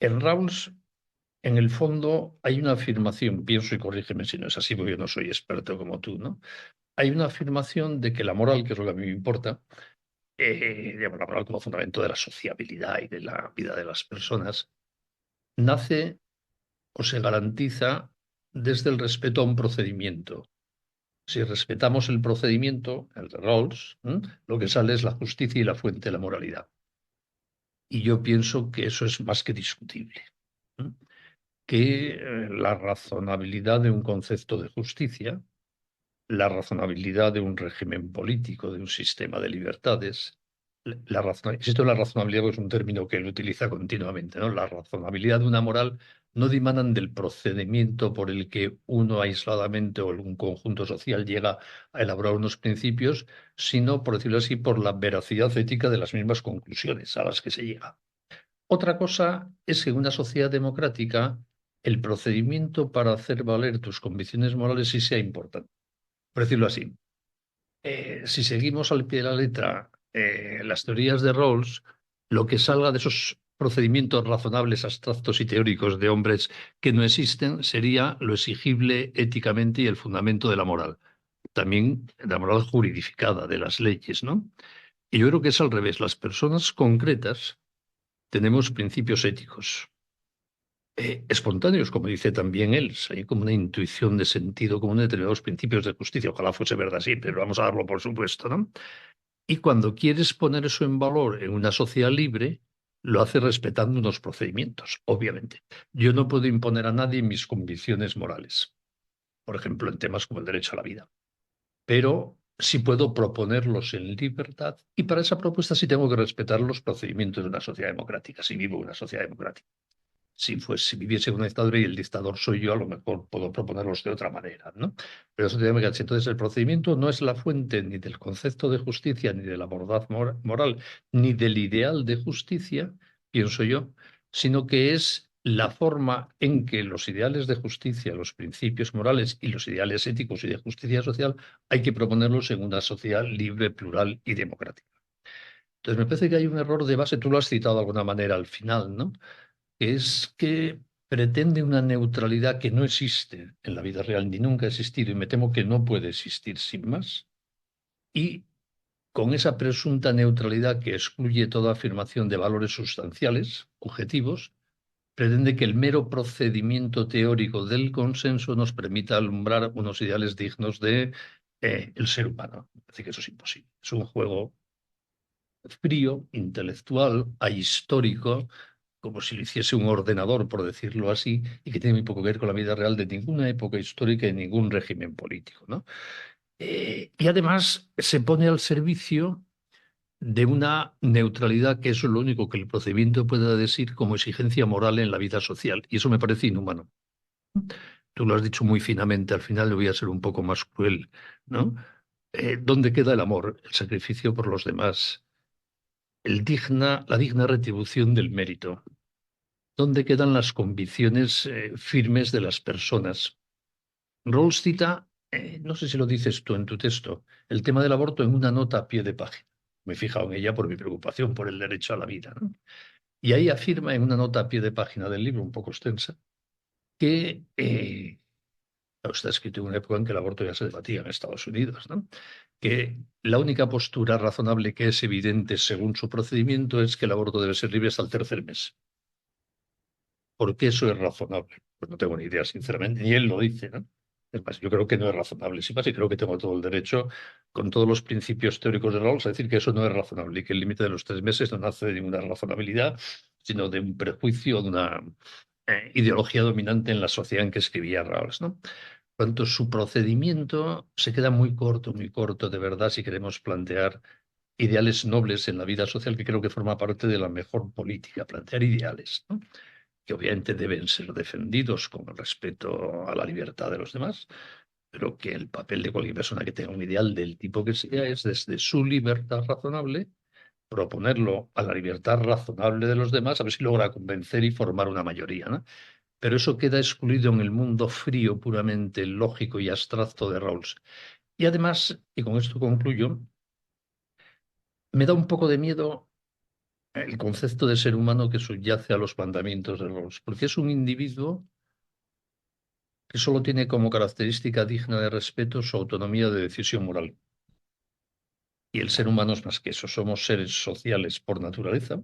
Rawls, en el fondo, hay una afirmación, pienso y corrígeme si no es así, porque yo no soy experto como tú, ¿no? Hay una afirmación de que la moral, que es lo que a mí me importa, digamos, la moral como fundamento de la sociabilidad y de la vida de las personas, nace o se garantiza desde el respeto a un procedimiento. Si respetamos el procedimiento, el de Rawls, lo que sale es la justicia y la fuente de la moralidad. Y yo pienso que eso es más que discutible. Que la razonabilidad de un concepto de justicia, la razonabilidad de un régimen político, de un sistema de libertades, insisto en la razonabilidad porque es un término que él utiliza continuamente, ¿no? La razonabilidad de una moral no dimanan del procedimiento por el que uno aisladamente o un conjunto social llega a elaborar unos principios, sino, por decirlo así, por la veracidad ética de las mismas conclusiones a las que se llega. Otra cosa es que en una sociedad democrática el procedimiento para hacer valer tus convicciones morales sí sea importante. Por decirlo así, si seguimos al pie de la letra las teorías de Rawls, lo que salga de esos procedimientos razonables, abstractos y teóricos de hombres que no existen sería lo exigible éticamente y el fundamento de la moral. También la moral juridificada de las leyes, ¿no? Y yo creo que es al revés. Las personas concretas tenemos principios éticos. Espontáneos, como dice también él, hay como una intuición de sentido común de determinados principios de justicia. Ojalá fuese verdad así, pero vamos a darlo por supuesto, ¿no? Y cuando quieres poner eso en valor en una sociedad libre, lo haces respetando unos procedimientos, obviamente. Yo no puedo imponer a nadie mis convicciones morales, por ejemplo, en temas como el derecho a la vida, pero sí puedo proponerlos en libertad y para esa propuesta sí tengo que respetar los procedimientos de una sociedad democrática, si vivo en una sociedad democrática. Si viviese en una dictadura y el dictador soy yo, a lo mejor puedo proponerlos de otra manera, ¿no? Pero eso tiene que ver. Entonces, el procedimiento no es la fuente ni del concepto de justicia, ni de la verdad moral, ni del ideal de justicia, pienso yo, sino que es la forma en que los ideales de justicia, los principios morales y los ideales éticos y de justicia social hay que proponerlos en una sociedad libre, plural y democrática. Entonces, me parece que hay un error de base, tú lo has citado de alguna manera al final, ¿no? Es que pretende una neutralidad que no existe en la vida real ni nunca ha existido y me temo que no puede existir sin más. Y con esa presunta neutralidad que excluye toda afirmación de valores sustanciales, objetivos, pretende que el mero procedimiento teórico del consenso nos permita alumbrar unos ideales dignos de el ser humano. Así que eso es imposible. Es un juego frío, intelectual, ahistórico, como si lo hiciese un ordenador, por decirlo así, y que tiene muy poco que ver con la vida real de ninguna época histórica y ningún régimen político, ¿no? Y además se pone al servicio de una neutralidad que es lo único que el procedimiento puede decir como exigencia moral en la vida social, y eso me parece inhumano. Tú lo has dicho muy finamente, al final le voy a ser un poco más cruel, ¿no? ¿Dónde queda el amor, el sacrificio por los demás, la digna retribución del mérito? ¿Dónde quedan las convicciones firmes de las personas? Rawls cita, no sé si lo dices tú en tu texto, el tema del aborto en una nota a pie de página. Me he fijado en ella por mi preocupación por el derecho a la vida, ¿no? Y ahí afirma en una nota a pie de página del libro, un poco extensa, que está escrito en una época en que el aborto ya se debatía en Estados Unidos, ¿no? Que la única postura razonable que es evidente según su procedimiento es que el aborto debe ser libre hasta el tercer mes. ¿Por qué eso es razonable? Pues no tengo ni idea, sinceramente, ni él lo dice, ¿no? Es más, yo creo que no es razonable, sí más, y creo que tengo todo el derecho, con todos los principios teóricos de Rawls, a decir que eso no es razonable y que el límite de los 3 meses no nace de ninguna razonabilidad, sino de un prejuicio, de una ideología dominante en la sociedad en que escribía Rawls, ¿no? Por tanto, su procedimiento se queda muy corto, de verdad, si queremos plantear ideales nobles en la vida social, que creo que forma parte de la mejor política, plantear ideales, ¿no? Que obviamente deben ser defendidos con el respeto a la libertad de los demás, pero que el papel de cualquier persona que tenga un ideal del tipo que sea es desde su libertad razonable proponerlo a la libertad razonable de los demás, a ver si logra convencer y formar una mayoría, ¿no? Pero eso queda excluido en el mundo frío, puramente lógico y abstracto de Rawls. Y además, y con esto concluyo, me da un poco de miedo el concepto de ser humano que subyace a los mandamientos de Rawls, porque es un individuo que solo tiene como característica digna de respeto su autonomía de decisión moral. Y el ser humano es más que eso, somos seres sociales por naturaleza.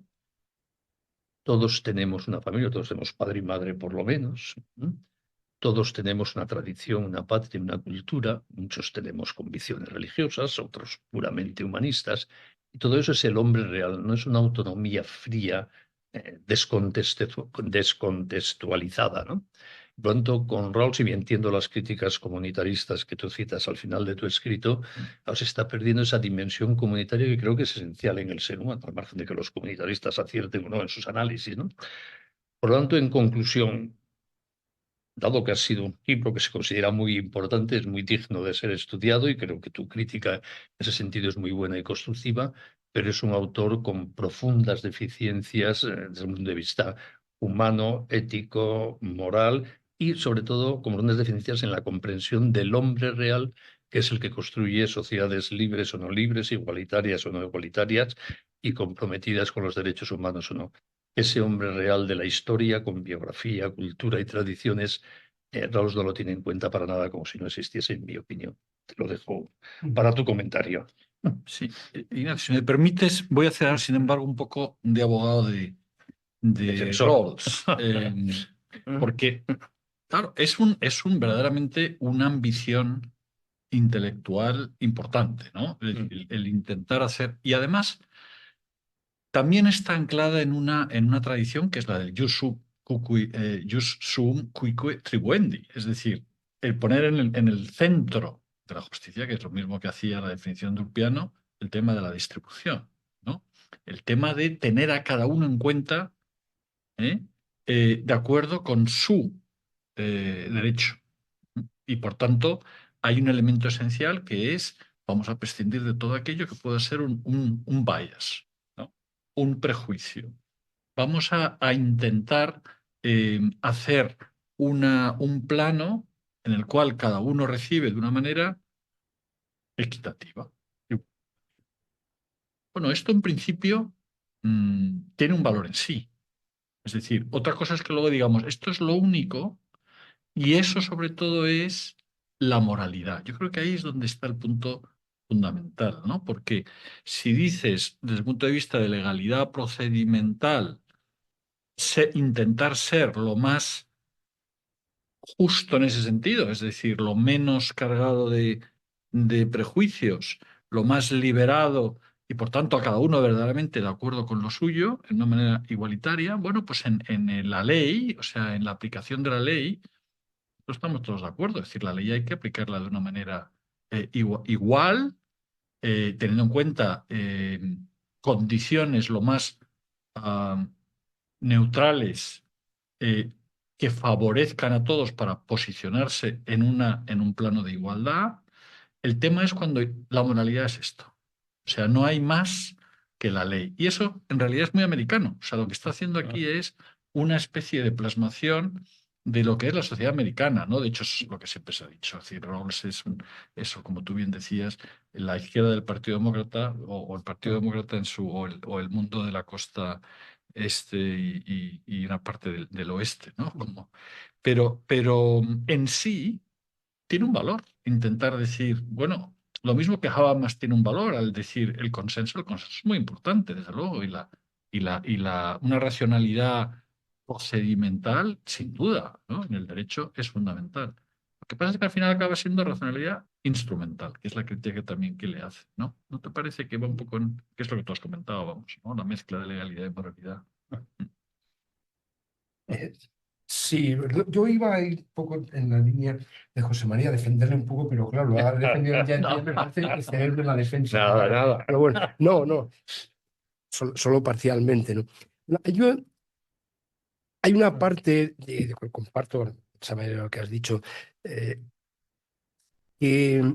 Todos tenemos una familia, todos tenemos padre y madre por lo menos. Todos tenemos una tradición, una patria, una cultura. Muchos tenemos convicciones religiosas, otros puramente humanistas. Y todo eso es el hombre real, no es una autonomía fría, descontextualizada, ¿no? Por lo tanto, con Rawls, si bien entiendo las críticas comunitaristas que tú citas al final de tu escrito, se está perdiendo esa dimensión comunitaria que creo que es esencial en el ser humano, al margen de que los comunitaristas acierten o no en sus análisis, ¿no? Por lo tanto, en conclusión, dado que ha sido un libro que se considera muy importante, es muy digno de ser estudiado y creo que tu crítica en ese sentido es muy buena y constructiva, pero es un autor con profundas deficiencias desde el punto de vista humano, ético, moral y sobre todo con profundas deficiencias en la comprensión del hombre real, que es el que construye sociedades libres o no libres, igualitarias o no igualitarias y comprometidas con los derechos humanos o no. Ese hombre real de la historia, con biografía, cultura y tradiciones, Rawls no lo tiene en cuenta para nada, como si no existiese, en mi opinión. Te lo dejo para tu comentario. Sí, Ignacio, si me permites, voy a hacer, sin embargo, un poco de abogado de Defensor. Rawls. Porque, claro, es verdaderamente una ambición intelectual importante, ¿no? El intentar hacer. Y además, también está anclada en una tradición que es la del jus sum cuique tribuendi, es decir, el poner en el centro de la justicia, que es lo mismo que hacía la definición de Ulpiano, el tema de la distribución, ¿no? El tema de tener a cada uno en cuenta, ¿eh? De acuerdo con su derecho. Y por tanto, hay un elemento esencial que es, vamos a prescindir de todo aquello que pueda ser un bias, ¿no? Un prejuicio. Vamos a intentar hacer un plano en el cual cada uno recibe de una manera equitativa. Y, bueno, esto en principio tiene un valor en sí. Es decir, otra cosa es que luego digamos, esto es lo único. Y eso sobre todo es la moralidad. Yo creo que ahí es donde está el punto fundamental, ¿no? Porque si dices, desde el punto de vista de legalidad procedimental, intentar ser lo más justo en ese sentido, es decir, lo menos cargado de prejuicios, lo más liberado y por tanto a cada uno verdaderamente de acuerdo con lo suyo, en una manera igualitaria, bueno, pues en la ley, o sea, en la aplicación de la ley, no estamos todos de acuerdo. Es decir, la ley hay que aplicarla de una manera igual, teniendo en cuenta condiciones lo más ah, neutrales eh, que favorezcan a todos para posicionarse en un plano de igualdad. El tema es cuando la moralidad es esto. O sea, no hay más que la ley. Y eso en realidad es muy americano. O sea, lo que está haciendo aquí es una especie de plasmación de lo que es la sociedad americana, ¿no? De hecho, es lo que siempre se ha dicho. Es decir, Rawls es eso, como tú bien decías, la izquierda del Partido Demócrata o el Partido Demócrata o el mundo de la costa este y una parte del oeste, ¿no? Pero en sí tiene un valor intentar decir, bueno, lo mismo que Habermas tiene un valor al decir el consenso es muy importante, desde luego, una racionalidad procedimental, sin duda, ¿no? En el derecho es fundamental. Lo que pasa es que al final acaba siendo racionalidad instrumental, que es la crítica que también que le hace, ¿no? ¿No te parece que va un poco en, que es lo que tú has comentado, vamos, ¿no? La mezcla de legalidad y moralidad. Eh, Sí, yo iba a ir un poco en la línea de José María, defenderle un poco, pero claro, lo ha defendido ya, No. me parece exceder en la defensa. Nada, nada. Pero bueno, no, solo parcialmente, ¿no? Yo, hay una parte, comparto, saber lo que has dicho, que,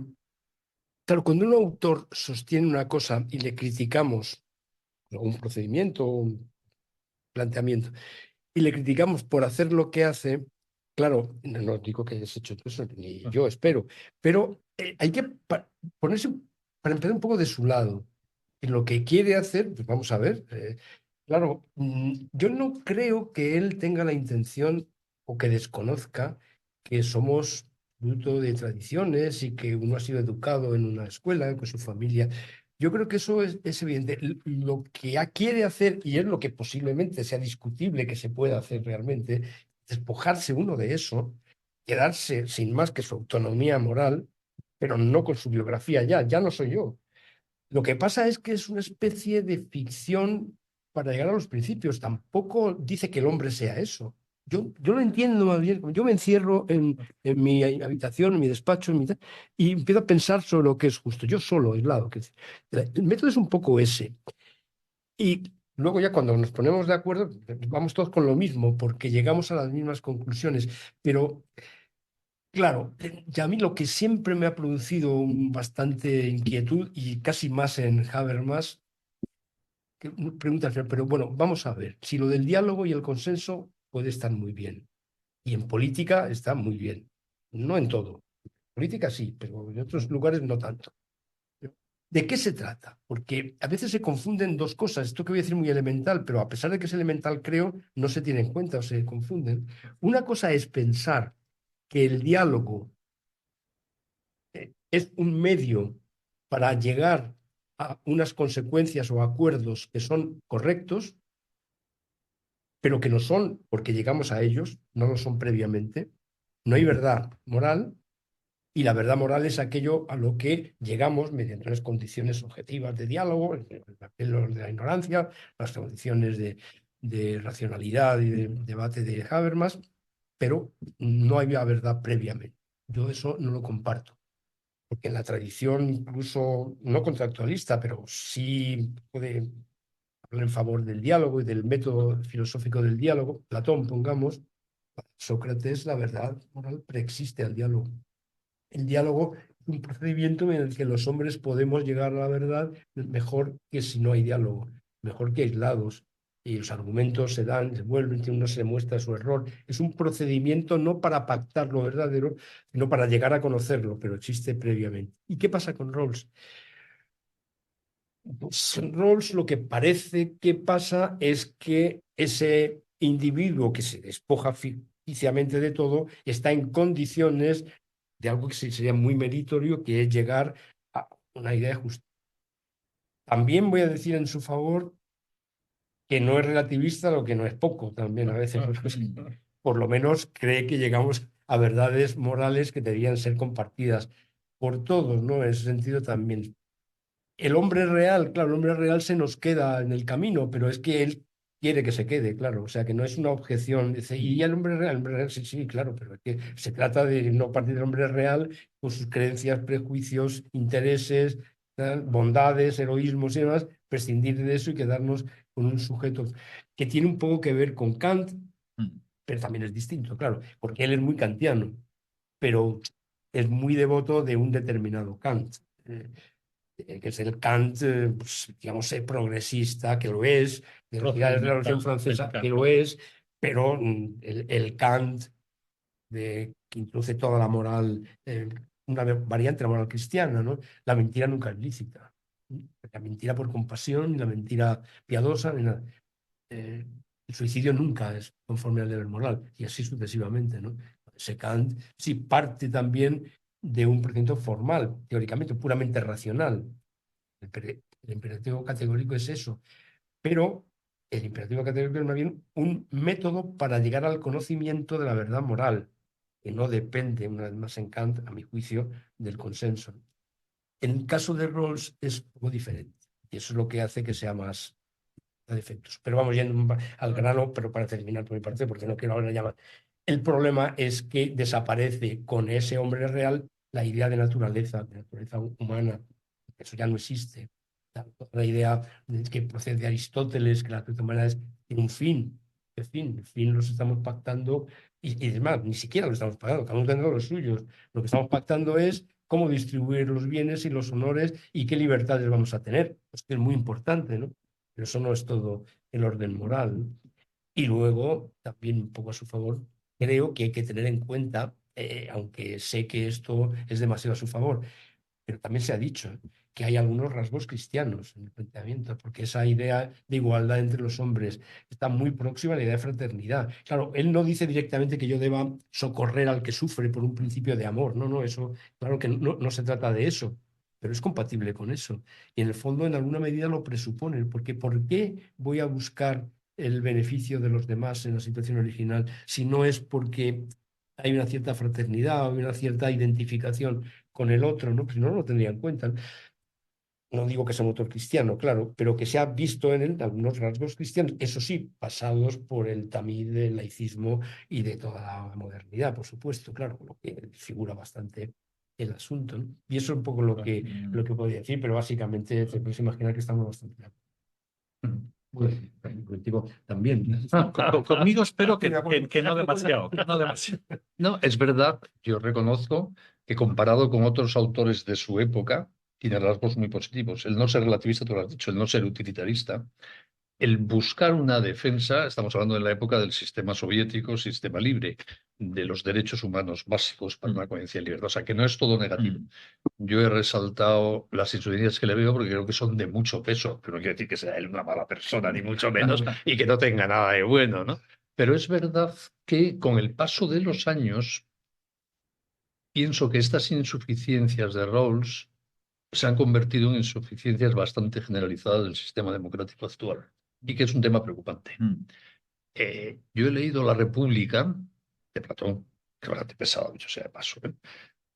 claro, cuando un autor sostiene una cosa y le criticamos un procedimiento, un planteamiento, y le criticamos por hacer lo que hace, claro, no digo que hayas hecho tú eso, ni yo espero, pero hay que ponerse, para empezar, un poco de su lado. Y lo que quiere hacer, pues vamos a ver. Claro, yo no creo que él tenga la intención o que desconozca que somos fruto de tradiciones y que uno ha sido educado en una escuela, con su familia. Yo creo que eso es evidente. Lo que quiere hacer, y es lo que posiblemente sea discutible que se pueda hacer realmente, despojarse uno de eso, quedarse sin más que su autonomía moral, pero no con su biografía ya no soy yo. Lo que pasa es que es una especie de ficción para llegar a los principios. Tampoco dice que el hombre sea eso. Yo lo entiendo más bien. Yo me encierro en mi habitación, en mi despacho, y empiezo a pensar sobre lo que es justo. Yo solo, aislado. El método es un poco ese. Y luego ya cuando nos ponemos de acuerdo, vamos todos con lo mismo, porque llegamos a las mismas conclusiones. Pero claro, y a mí lo que siempre me ha producido bastante inquietud y casi más en Habermas, preguntas, pero bueno, vamos a ver, si lo del diálogo y el consenso puede estar muy bien, y en política está muy bien, no en todo, en política sí, pero en otros lugares no tanto. ¿De qué se trata? Porque a veces se confunden dos cosas, esto que voy a decir muy elemental, pero a pesar de que es elemental, creo, no se tiene en cuenta o se confunden. Una cosa es pensar que el diálogo es un medio para llegar a unas consecuencias o acuerdos que son correctos, pero que no son porque llegamos a ellos, no lo son previamente. No hay verdad moral, y la verdad moral es aquello a lo que llegamos mediante unas condiciones objetivas de diálogo, el papel de la ignorancia, las condiciones de racionalidad y de debate de Habermas, pero no había verdad previamente. Yo eso no lo comparto, porque en la tradición incluso no contractualista, pero sí puede hablar en favor del diálogo y del método filosófico del diálogo, Platón, pongamos, Sócrates, la verdad moral preexiste al diálogo. El diálogo es un procedimiento en el que los hombres podemos llegar a la verdad mejor que si no hay diálogo, mejor que aislados. Y los argumentos se dan, se vuelven, uno se muestra su error. Es un procedimiento no para pactar lo verdadero, sino para llegar a conocerlo, pero existe previamente. ¿Y qué pasa con Rawls? Pues en Rawls lo que parece que pasa es que ese individuo que se despoja ficticiamente de todo está en condiciones de algo que sería muy meritorio, que es llegar a una idea de justicia. También voy a decir en su favor que no es relativista lo que no es poco, también a veces, pues, por lo menos cree que llegamos a verdades morales que deberían ser compartidas por todos, ¿no? En ese sentido también. El hombre real, claro, el hombre real se nos queda en el camino, pero es que él quiere que se quede, claro, o sea que no es una objeción. Dice, ¿y el hombre real, sí, sí, claro, pero es que se trata de no partir del hombre real con sus creencias, prejuicios, intereses, tal, bondades, heroísmos y demás, prescindir de eso y quedarnos con un sujeto que tiene un poco que ver con Kant, pero también es distinto, claro, porque él es muy kantiano, pero es muy devoto de un determinado Kant. Que es el Kant, pues, digamos, progresista, que lo es, de los ideales de la Revolución Francesa, que lo es, pero el Kant que introduce toda la moral, una variante de la moral cristiana, ¿no? La mentira nunca es lícita. La mentira por compasión, ni la mentira piadosa, ni nada. El suicidio nunca es conforme al deber moral, y así sucesivamente, ¿no? Ese Kant sí parte también de un procedimiento formal, teóricamente, puramente racional. El imperativo categórico es eso, pero el imperativo categórico es más bien un método para llegar al conocimiento de la verdad moral, que no depende, una vez más en Kant, a mi juicio, del consenso. En el caso de Rawls es un poco diferente, y eso es lo que hace que sea más a defectos. Pero vamos yendo al grano, pero para terminar por mi parte, porque no quiero ahora llamar. El problema es que desaparece con ese hombre real la idea de naturaleza humana. Eso ya no existe. La idea que procede de Aristóteles, que la naturaleza humana tiene un fin. ¿Qué fin? El fin los estamos pactando, y además, ni siquiera lo estamos pactando, estamos dando los suyos. Lo que estamos pactando es cómo distribuir los bienes y los honores y qué libertades vamos a tener. Esto es muy importante, ¿no? pero eso no es todo el orden moral. Y luego, también un poco a su favor, creo que hay que tener en cuenta, aunque sé que esto es demasiado a su favor, pero también se ha dicho que hay algunos rasgos cristianos en el planteamiento, porque esa idea de igualdad entre los hombres está muy próxima a la idea de fraternidad. Claro, él no dice directamente que yo deba socorrer al que sufre por un principio de amor, no, eso, claro que no se trata de eso, pero es compatible con eso. Y en el fondo, en alguna medida lo presupone, porque ¿por qué voy a buscar el beneficio de los demás en la situación original si no es porque hay una cierta fraternidad o una cierta identificación con el otro, ¿no? Pues no lo tendría en cuenta? No digo que sea un autor cristiano, claro, pero que se ha visto en él algunos rasgos cristianos, eso sí, pasados por el tamiz del laicismo y de toda la modernidad, por supuesto, claro, lo que figura bastante el asunto, ¿no? Y eso es un poco lo que podría decir, pero básicamente te puedes imaginar que estamos bastante de acuerdo. Bueno, contigo también. Conmigo espero que no demasiado, que no demasiado. No, es verdad, yo reconozco que comparado con otros autores de su época, tiene rasgos muy positivos. El no ser relativista, tú lo has dicho, el no ser utilitarista, el buscar una defensa, estamos hablando de la época del sistema soviético, sistema libre, de los derechos humanos básicos para una convivencia de libertad. O sea, que no es todo negativo. Yo he resaltado las insuficiencias que le veo porque creo que son de mucho peso, pero no quiere decir que sea él una mala persona, ni mucho menos, y que no tenga nada de bueno, ¿no? Pero es verdad que con el paso de los años, pienso que estas insuficiencias de Rawls se han convertido en insuficiencias bastante generalizadas del sistema democrático actual y que es un tema preocupante. Yo he leído La República de Platón, que es bastante pesado, dicho sea de paso,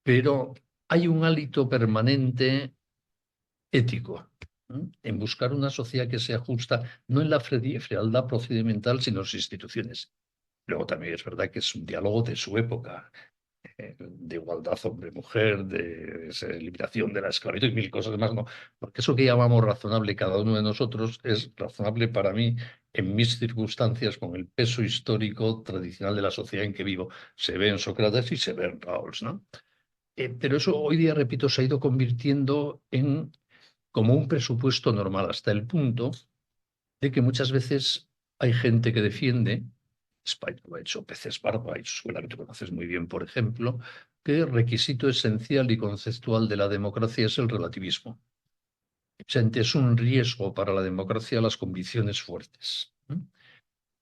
pero hay un hálito permanente ético en buscar una sociedad que sea justa, no en la frialdad procedimental, sino en las instituciones. Luego también es verdad que es un diálogo de su época, de igualdad hombre-mujer, de eliminación de la esclavitud y mil cosas más, ¿no? Porque eso que llamamos razonable cada uno de nosotros es razonable para mí en mis circunstancias, con el peso histórico tradicional de la sociedad en que vivo. Se ve en Sócrates y se ve en Rawls, ¿no? Pero eso hoy día, repito, se ha ido convirtiendo en como un presupuesto normal, hasta el punto de que muchas veces hay gente que defiende, España lo ha hecho, Peces Barba y su escuela que tú conoces muy bien, por ejemplo, que el requisito esencial y conceptual de la democracia es el relativismo. O sea, es un riesgo para la democracia las convicciones fuertes.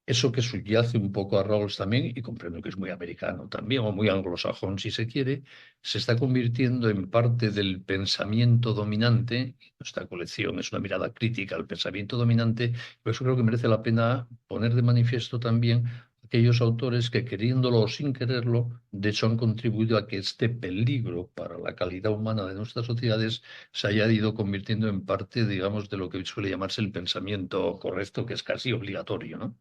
Eso que subyace un poco a Rawls también, y comprendo que es muy americano también, o muy anglosajón si se quiere, se está convirtiendo en parte del pensamiento dominante. Nuestra colección es una mirada crítica al pensamiento dominante, por eso creo que merece la pena poner de manifiesto también aquellos autores que, queriéndolo o sin quererlo, de hecho han contribuido a que este peligro para la calidad humana de nuestras sociedades se haya ido convirtiendo en parte, digamos, de lo que suele llamarse el pensamiento correcto, que es casi obligatorio, ¿no?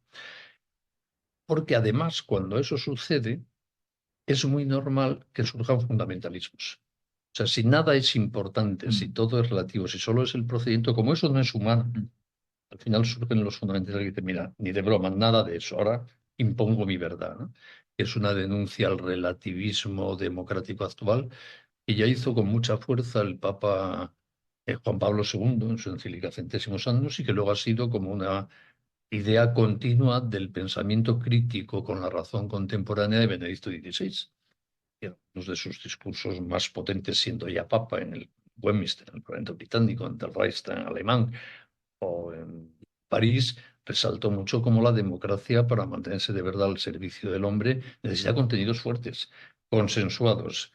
Porque además, cuando eso sucede, es muy normal que surjan fundamentalismos. O sea, si nada es importante, si todo es relativo, si solo es el procedimiento, como eso no es humano, al final surgen los fundamentalistas que dicen, mira, ni de broma, nada de eso, ahora impongo mi verdad, ¿no? Es una denuncia al relativismo democrático actual que ya hizo con mucha fuerza el Papa Juan Pablo II en su encíclica Centésimos Annus y que luego ha sido como una idea continua del pensamiento crítico con la razón contemporánea de Benedicto XVI. Y uno de sus discursos más potentes, siendo ya papa en el Westminster, en el Parlamento británico, en el Reichstag alemán o en París, resaltó mucho cómo la democracia, para mantenerse de verdad al servicio del hombre, necesita contenidos fuertes, consensuados,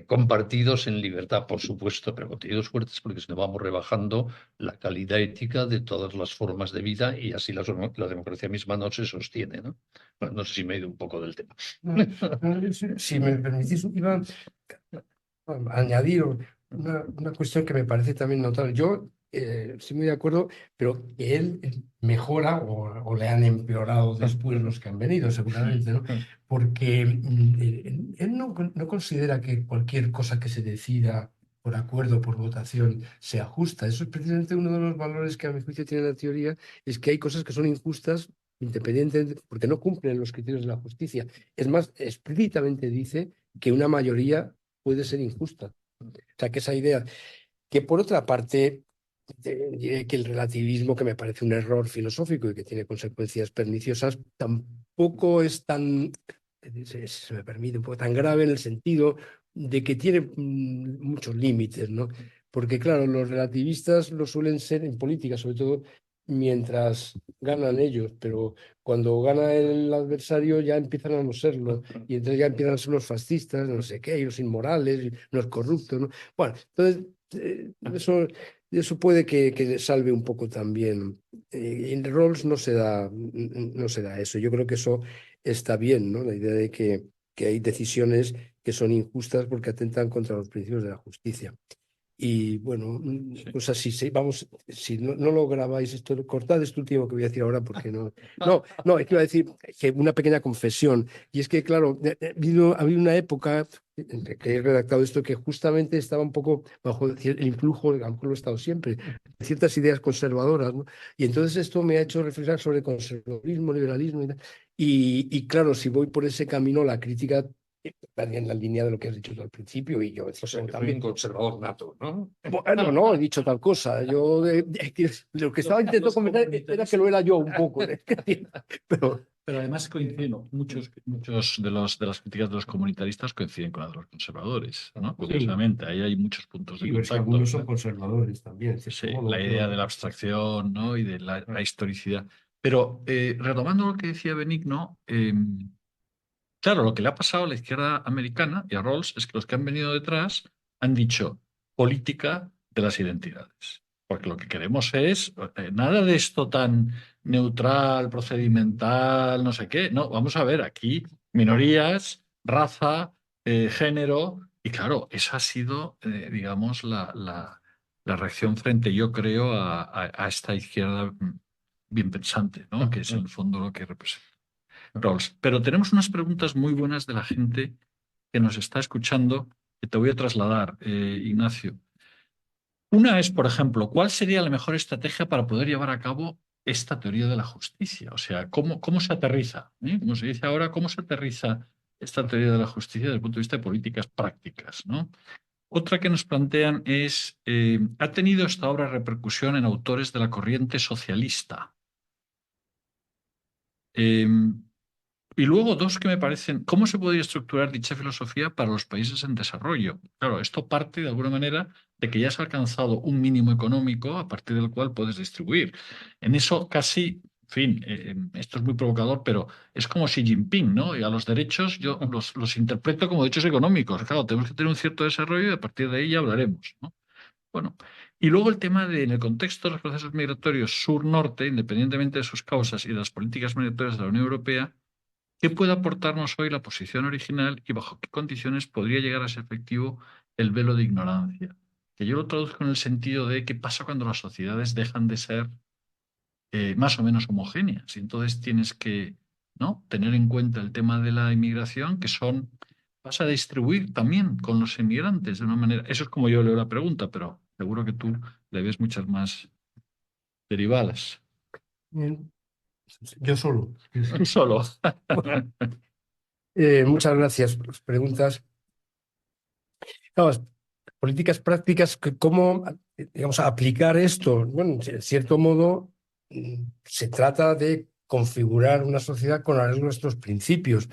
compartidos en libertad, por supuesto, pero contenidos fuertes porque si no vamos rebajando la calidad ética de todas las formas de vida y así la democracia misma no se sostiene, ¿no? Bueno, no sé si me he ido un poco del tema. Si me permitís, iba a añadir una cuestión que me parece también notable. Yo estoy muy de acuerdo, pero que él mejora o le han empeorado después los que han venido, seguramente, ¿no? Porque él no considera que cualquier cosa que se decida por acuerdo, por votación, sea justa. Eso es precisamente uno de los valores que a mi juicio tiene la teoría, es que hay cosas que son injustas independientemente, porque no cumplen los criterios de la justicia. Es más, explícitamente dice que una mayoría puede ser injusta. O sea, que esa idea, que por otra parte, diré que el relativismo, que me parece un error filosófico y que tiene consecuencias perniciosas, tampoco es tan, se me permite, un poco tan grave en el sentido de que tiene muchos límites, ¿no? Porque claro, los relativistas lo suelen ser en política, sobre todo mientras ganan ellos, pero cuando gana el adversario ya empiezan a no serlo, y entonces ya empiezan a ser los fascistas, no sé qué, y los inmorales, los corruptos, ¿no? Bueno, entonces eso puede que salve un poco también. En Rawls no se da eso. Yo creo que eso está bien, ¿no? La idea de que hay decisiones que son injustas porque atentan contra los principios de la justicia. Y bueno, pues así, vamos, si no lo grabáis, esto, cortad esto último que voy a decir ahora porque no. No, es que iba a decir que una pequeña confesión. Y es que, claro, ha habido una época en que he redactado esto que justamente estaba un poco bajo el influjo, a lo mejor lo he estado siempre, de ciertas ideas conservadoras, ¿no? Y entonces esto me ha hecho reflexionar sobre conservadurismo, liberalismo y tal. Y claro, si voy por ese camino, la crítica en la línea de lo que has dicho tú al principio, y yo O sea, que también soy un conservador nato, ¿no? Bueno, no he dicho tal cosa. Yo lo que estaba intentando comentar era que lo era yo un poco. Pero Pero además coinciden, muchos de las críticas de los comunitaristas coinciden con las de los conservadores, ¿no? Curiosamente, ahí hay muchos puntos de sí, es que contacto. algunos son conservadores también. Sí, la idea de la abstracción, ¿no? Y de la historicidad. Pero retomando lo que decía Benigno, claro, lo que le ha pasado a la izquierda americana y a Rawls es que los que han venido detrás han dicho política de las identidades. Porque lo que queremos es nada de esto tan neutral, procedimental, no sé qué. No, vamos a ver aquí minorías, raza, género. Y claro, esa ha sido, digamos, la reacción frente, yo creo, a esta izquierda bien pensante, ¿no? Que es en el fondo lo que representa Rawls. Pero tenemos unas preguntas muy buenas de la gente que nos está escuchando que te voy a trasladar, Ignacio. Una es, por ejemplo, ¿cuál sería la mejor estrategia para poder llevar a cabo esta teoría de la justicia? O sea, ¿cómo se aterriza? Como se dice ahora, ¿cómo se aterriza esta teoría de la justicia desde el punto de vista de políticas prácticas, ¿no? Otra que nos plantean es, ¿ha tenido esta obra repercusión en autores de la corriente socialista? Y luego dos que me parecen, ¿cómo se podría estructurar dicha filosofía para los países en desarrollo? Claro, esto parte de alguna manera de que ya has alcanzado un mínimo económico a partir del cual puedes distribuir. En eso casi, en fin, esto es muy provocador, pero es como Xi Jinping, ¿no? Y a los derechos yo los interpreto como derechos económicos. Claro, tenemos que tener un cierto desarrollo y a partir de ahí ya hablaremos, ¿no? Bueno, y luego el tema de, en el contexto de los procesos migratorios sur-norte, independientemente de sus causas y de las políticas migratorias de la Unión Europea, ¿qué puede aportarnos hoy la posición original y bajo qué condiciones podría llegar a ser efectivo el velo de ignorancia? Que yo lo traduzco en el sentido de qué pasa cuando las sociedades dejan de ser más o menos homogéneas. Y entonces tienes que, ¿no?, tener en cuenta el tema de la inmigración, que vas a distribuir también con los inmigrantes de una manera. Eso es como yo leo la pregunta, pero seguro que tú le ves muchas más derivadas. yo solo. Solo. Bueno, muchas gracias por las preguntas. Vamos, políticas prácticas, ¿cómo, digamos, aplicar esto? Bueno, en cierto modo, se trata de configurar una sociedad con arreglo a nuestros principios.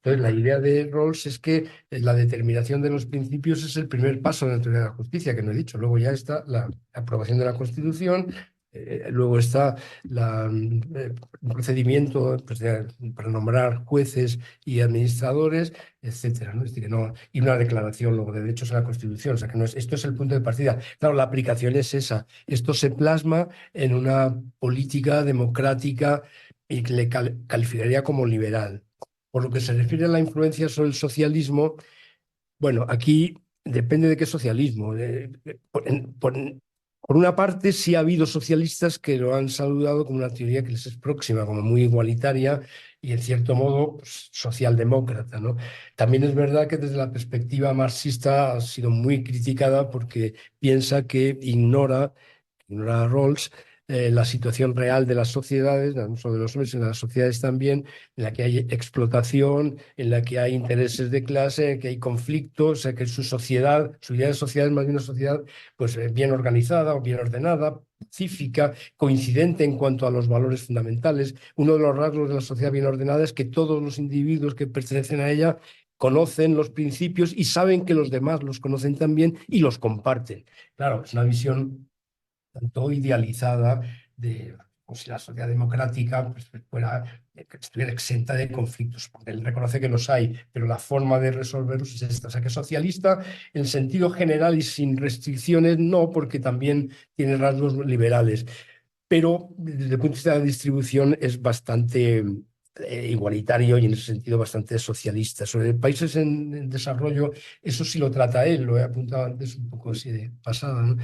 Entonces, la idea de Rawls es que la determinación de los principios es el primer paso de la teoría de la justicia, que no he dicho. Luego ya está la aprobación de la Constitución, luego está el procedimiento pues, para nombrar jueces y administradores, etcétera, ¿no? Es decir, que no, y una declaración luego de derechos a la Constitución. O sea, que no es, esto es el punto de partida. Claro, la aplicación es esa. Esto se plasma en una política democrática y que le calificaría como liberal. Por lo que se refiere a la influencia sobre el socialismo, bueno, aquí depende de qué socialismo. Por una parte, sí ha habido socialistas que lo han saludado como una teoría que les es próxima, como muy igualitaria y, en cierto modo, pues, socialdemócrata, ¿no? También es verdad que desde la perspectiva marxista ha sido muy criticada porque piensa que ignora a Rawls la situación real de las sociedades, no solo de los hombres, sino de las sociedades también, en la que hay explotación, en la que hay intereses de clase, en la que hay conflictos, o sea, que su sociedad, su idea de sociedad es más bien una sociedad pues, bien organizada o bien ordenada, pacífica, coincidente en cuanto a los valores fundamentales. Uno de los rasgos de la sociedad bien ordenada es que todos los individuos que pertenecen a ella conocen los principios y saben que los demás los conocen también y los comparten. Claro, es una visión tanto idealizada de como si la sociedad democrática pues, estuviera exenta de conflictos, porque él reconoce que los hay, pero la forma de resolverlos es esta. O sea, que socialista en sentido general y sin restricciones, no, porque también tiene rasgos liberales, pero desde el punto de vista de la distribución es bastante igualitario y en ese sentido bastante socialista. Sobre países en desarrollo, eso sí lo trata él, lo he apuntado antes un poco así de pasada, ¿no?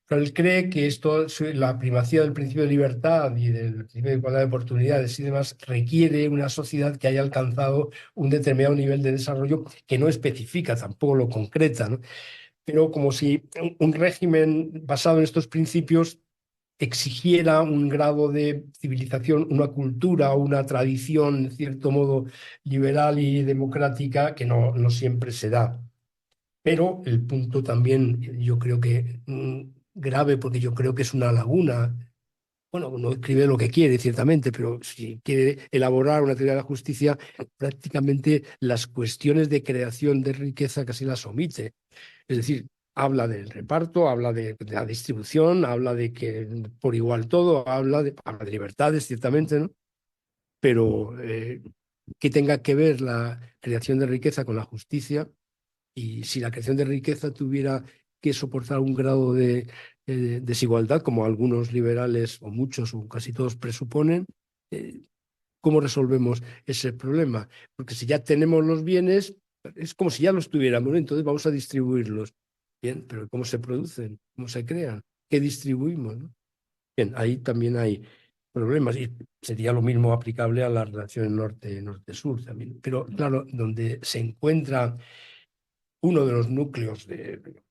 Pero él cree que esto, la primacía del principio de libertad y del principio de igualdad de oportunidades y demás, requiere una sociedad que haya alcanzado un determinado nivel de desarrollo que no especifica, tampoco lo concreta, ¿no? Pero como si un régimen basado en estos principios exigiera un grado de civilización, una cultura, una tradición, en cierto modo, liberal y democrática que no siempre se da. Pero el punto también, yo creo que grave, porque yo creo que es una laguna. Bueno, uno escribe lo que quiere, ciertamente, pero si quiere elaborar una teoría de la justicia, prácticamente las cuestiones de creación de riqueza casi las omite. Es decir, habla del reparto, habla de la distribución, habla de que por igual todo, habla de libertades, ciertamente, ¿no? Pero que tenga que ver la creación de riqueza con la justicia, y si la creación de riqueza tuviera que soportar un grado de desigualdad, como algunos liberales o muchos o casi todos presuponen, eh, ¿cómo resolvemos ese problema? Porque si ya tenemos los bienes, es como si ya los tuviéramos, ¿no? Entonces vamos a distribuirlos. Bien, pero ¿cómo se producen? ¿Cómo se crean? ¿Qué distribuimos, no? Bien, ahí también hay problemas y sería lo mismo aplicable a la relación norte-sur también. Pero claro, donde se encuentra uno de los núcleos del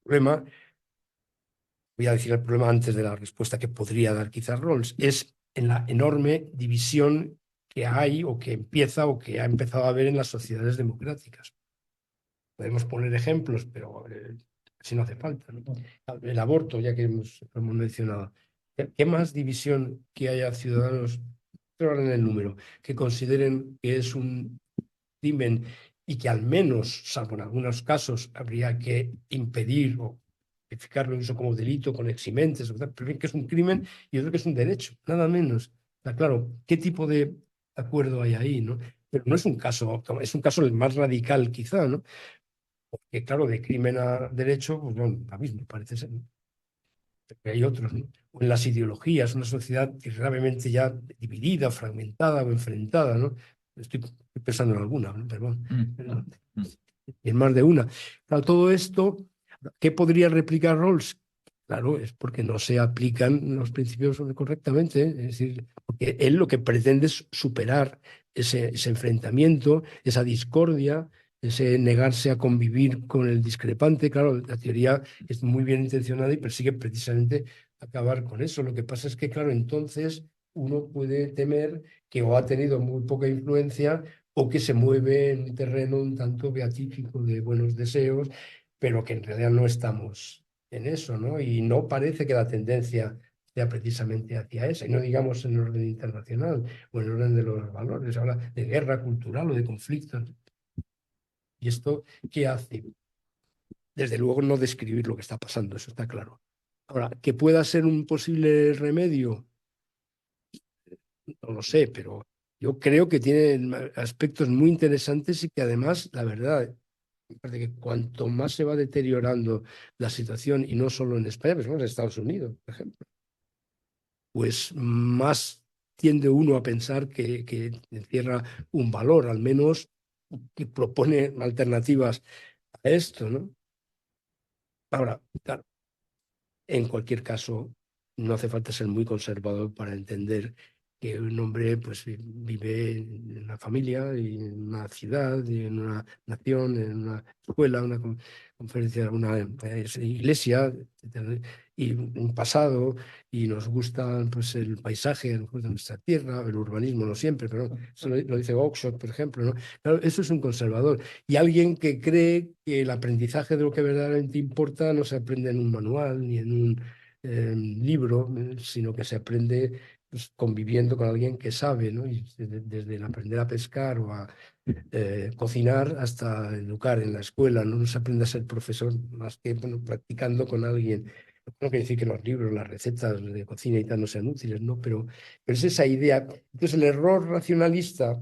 problema, voy a decir el problema antes de la respuesta que podría dar quizás Rawls, es en la enorme división que hay o que empieza o que ha empezado a haber en las sociedades democráticas. Podemos poner ejemplos, pero si no hace falta, ¿no? El aborto, ya que hemos mencionado. ¿Qué más división que haya ciudadanos, pero en el número, que consideren que es un crimen y que al menos, salvo en algunos casos, habría que impedir o tipificarlo incluso como delito con eximentes, pero bien que es un crimen y otro que es un derecho, nada menos? Está claro, ¿qué tipo de acuerdo hay ahí, no? Pero no es un caso el más radical quizá, ¿no? Porque claro, de crimen a derecho, pues no, la misma parece ser, ¿no? Pero hay otros, ¿no? O en las ideologías, una sociedad gravemente ya dividida, fragmentada o enfrentada, ¿no? Estoy pensando en alguna, ¿no? Perdón. Y en más de una. Claro, todo esto, ¿qué podría replicar Rawls? Claro, es porque no se aplican los principios correctamente, ¿eh? Es decir, porque él lo que pretende es superar ese enfrentamiento, esa discordia, ese negarse a convivir con el discrepante. Claro, la teoría es muy bien intencionada y persigue precisamente acabar con eso. Lo que pasa es que, claro, entonces uno puede temer que o ha tenido muy poca influencia o que se mueve en un terreno un tanto beatífico de buenos deseos, pero que en realidad no estamos en eso, ¿no? Y no parece que la tendencia sea precisamente hacia esa, y no digamos en el orden internacional o en el orden de los valores, habla de guerra cultural o de conflictos. ¿Y esto qué hace? Desde luego no describir lo que está pasando, eso está claro. Ahora, que pueda ser un posible remedio, no lo sé, pero yo creo que tiene aspectos muy interesantes y que además, la verdad, me parece que cuanto más se va deteriorando la situación, y no solo en España, pero en Estados Unidos, por ejemplo, pues más tiende uno a pensar que encierra un valor, al menos que propone alternativas a esto, ¿no? Ahora, claro, en cualquier caso, no hace falta ser muy conservador para entender que un hombre pues vive en una familia, y en una ciudad, y en una nación, en una escuela, una conferencia, una iglesia, etcétera, y un pasado, y nos gusta pues el paisaje, nos gusta nuestra tierra, el urbanismo no siempre, pero eso lo dice Oxford, por ejemplo, ¿no? Claro, eso es un conservador. Y alguien que cree que el aprendizaje de lo que verdaderamente importa no se aprende en un manual ni en un libro, sino que se aprende pues, conviviendo con alguien que sabe, ¿no? Y desde el aprender a pescar o a cocinar hasta educar en la escuela, no se aprende a ser profesor más que bueno, practicando con alguien. No quiere decir que los libros, las recetas de cocina y tal no sean útiles, ¿no? Pero es esa idea. Entonces el error racionalista,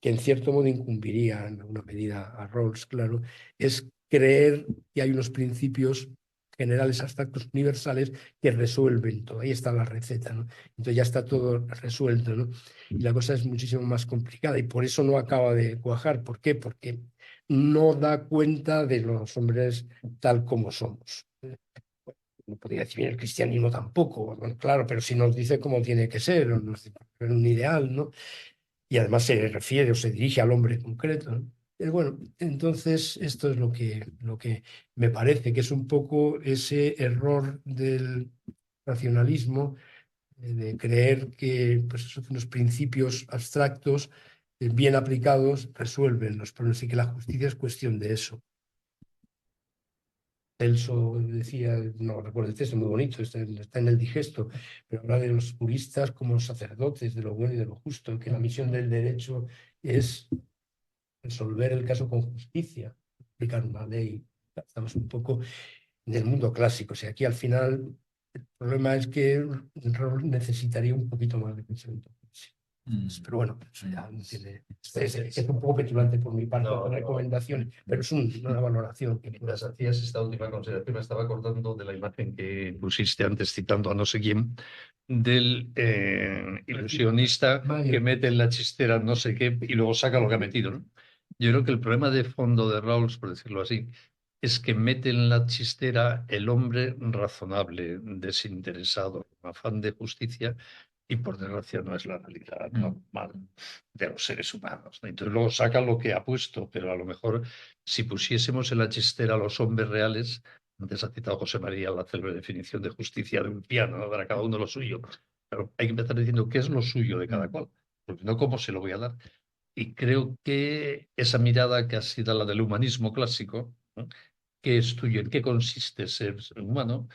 que en cierto modo incumbiría en alguna medida a Rawls, claro, es creer que hay unos principios generales, abstractos, universales que resuelven todo. Ahí está la receta, ¿no? Entonces ya está todo resuelto, ¿no? Y la cosa es muchísimo más complicada y por eso no acaba de cuajar. ¿Por qué? Porque no da cuenta de los hombres tal como somos. No podría decir el cristianismo tampoco, bueno, claro, pero si nos dice cómo tiene que ser, o nos dice un ideal, ¿no? Y además se refiere o se dirige al hombre concreto, ¿no? Pero bueno, entonces esto es lo que me parece que es un poco ese error del racionalismo, de creer que pues, unos principios abstractos bien aplicados resuelven los problemas y que la justicia es cuestión de eso. Celso decía, no recuerdo el texto, muy bonito, está en el Digesto, pero habla de los juristas como sacerdotes, de lo bueno y de lo justo, que la misión del derecho es resolver el caso con justicia, aplicar una ley. Estamos un poco en el mundo clásico. O sea, aquí al final el problema es que el rol necesitaría un poquito más de pensamiento. Pero bueno, eso ya no tiene. Es un poco petulante por mi parte la recomendación, pero es una valoración que Mientras hacías esta última consideración, me estaba acordando de la imagen que pusiste antes, citando a no sé quién, del ilusionista que mete en la chistera no sé qué y luego saca lo que ha metido, ¿no? Yo creo que el problema de fondo de Rawls, por decirlo así, es que mete en la chistera el hombre razonable, desinteresado, con afán de justicia, y por desgracia no es la realidad normal de los seres humanos, ¿no? Entonces luego saca lo que ha puesto, pero a lo mejor si pusiésemos en la chistera a los hombres reales, antes ha citado José María la célebre definición de justicia de un piano, ¿no? Para cada uno lo suyo. Pero hay que empezar diciendo qué es lo suyo de cada cual, porque no cómo se lo voy a dar. Y creo que esa mirada que ha sido la del humanismo clásico, ¿no? ¿Qué es tuyo? ¿En qué consiste ser humano?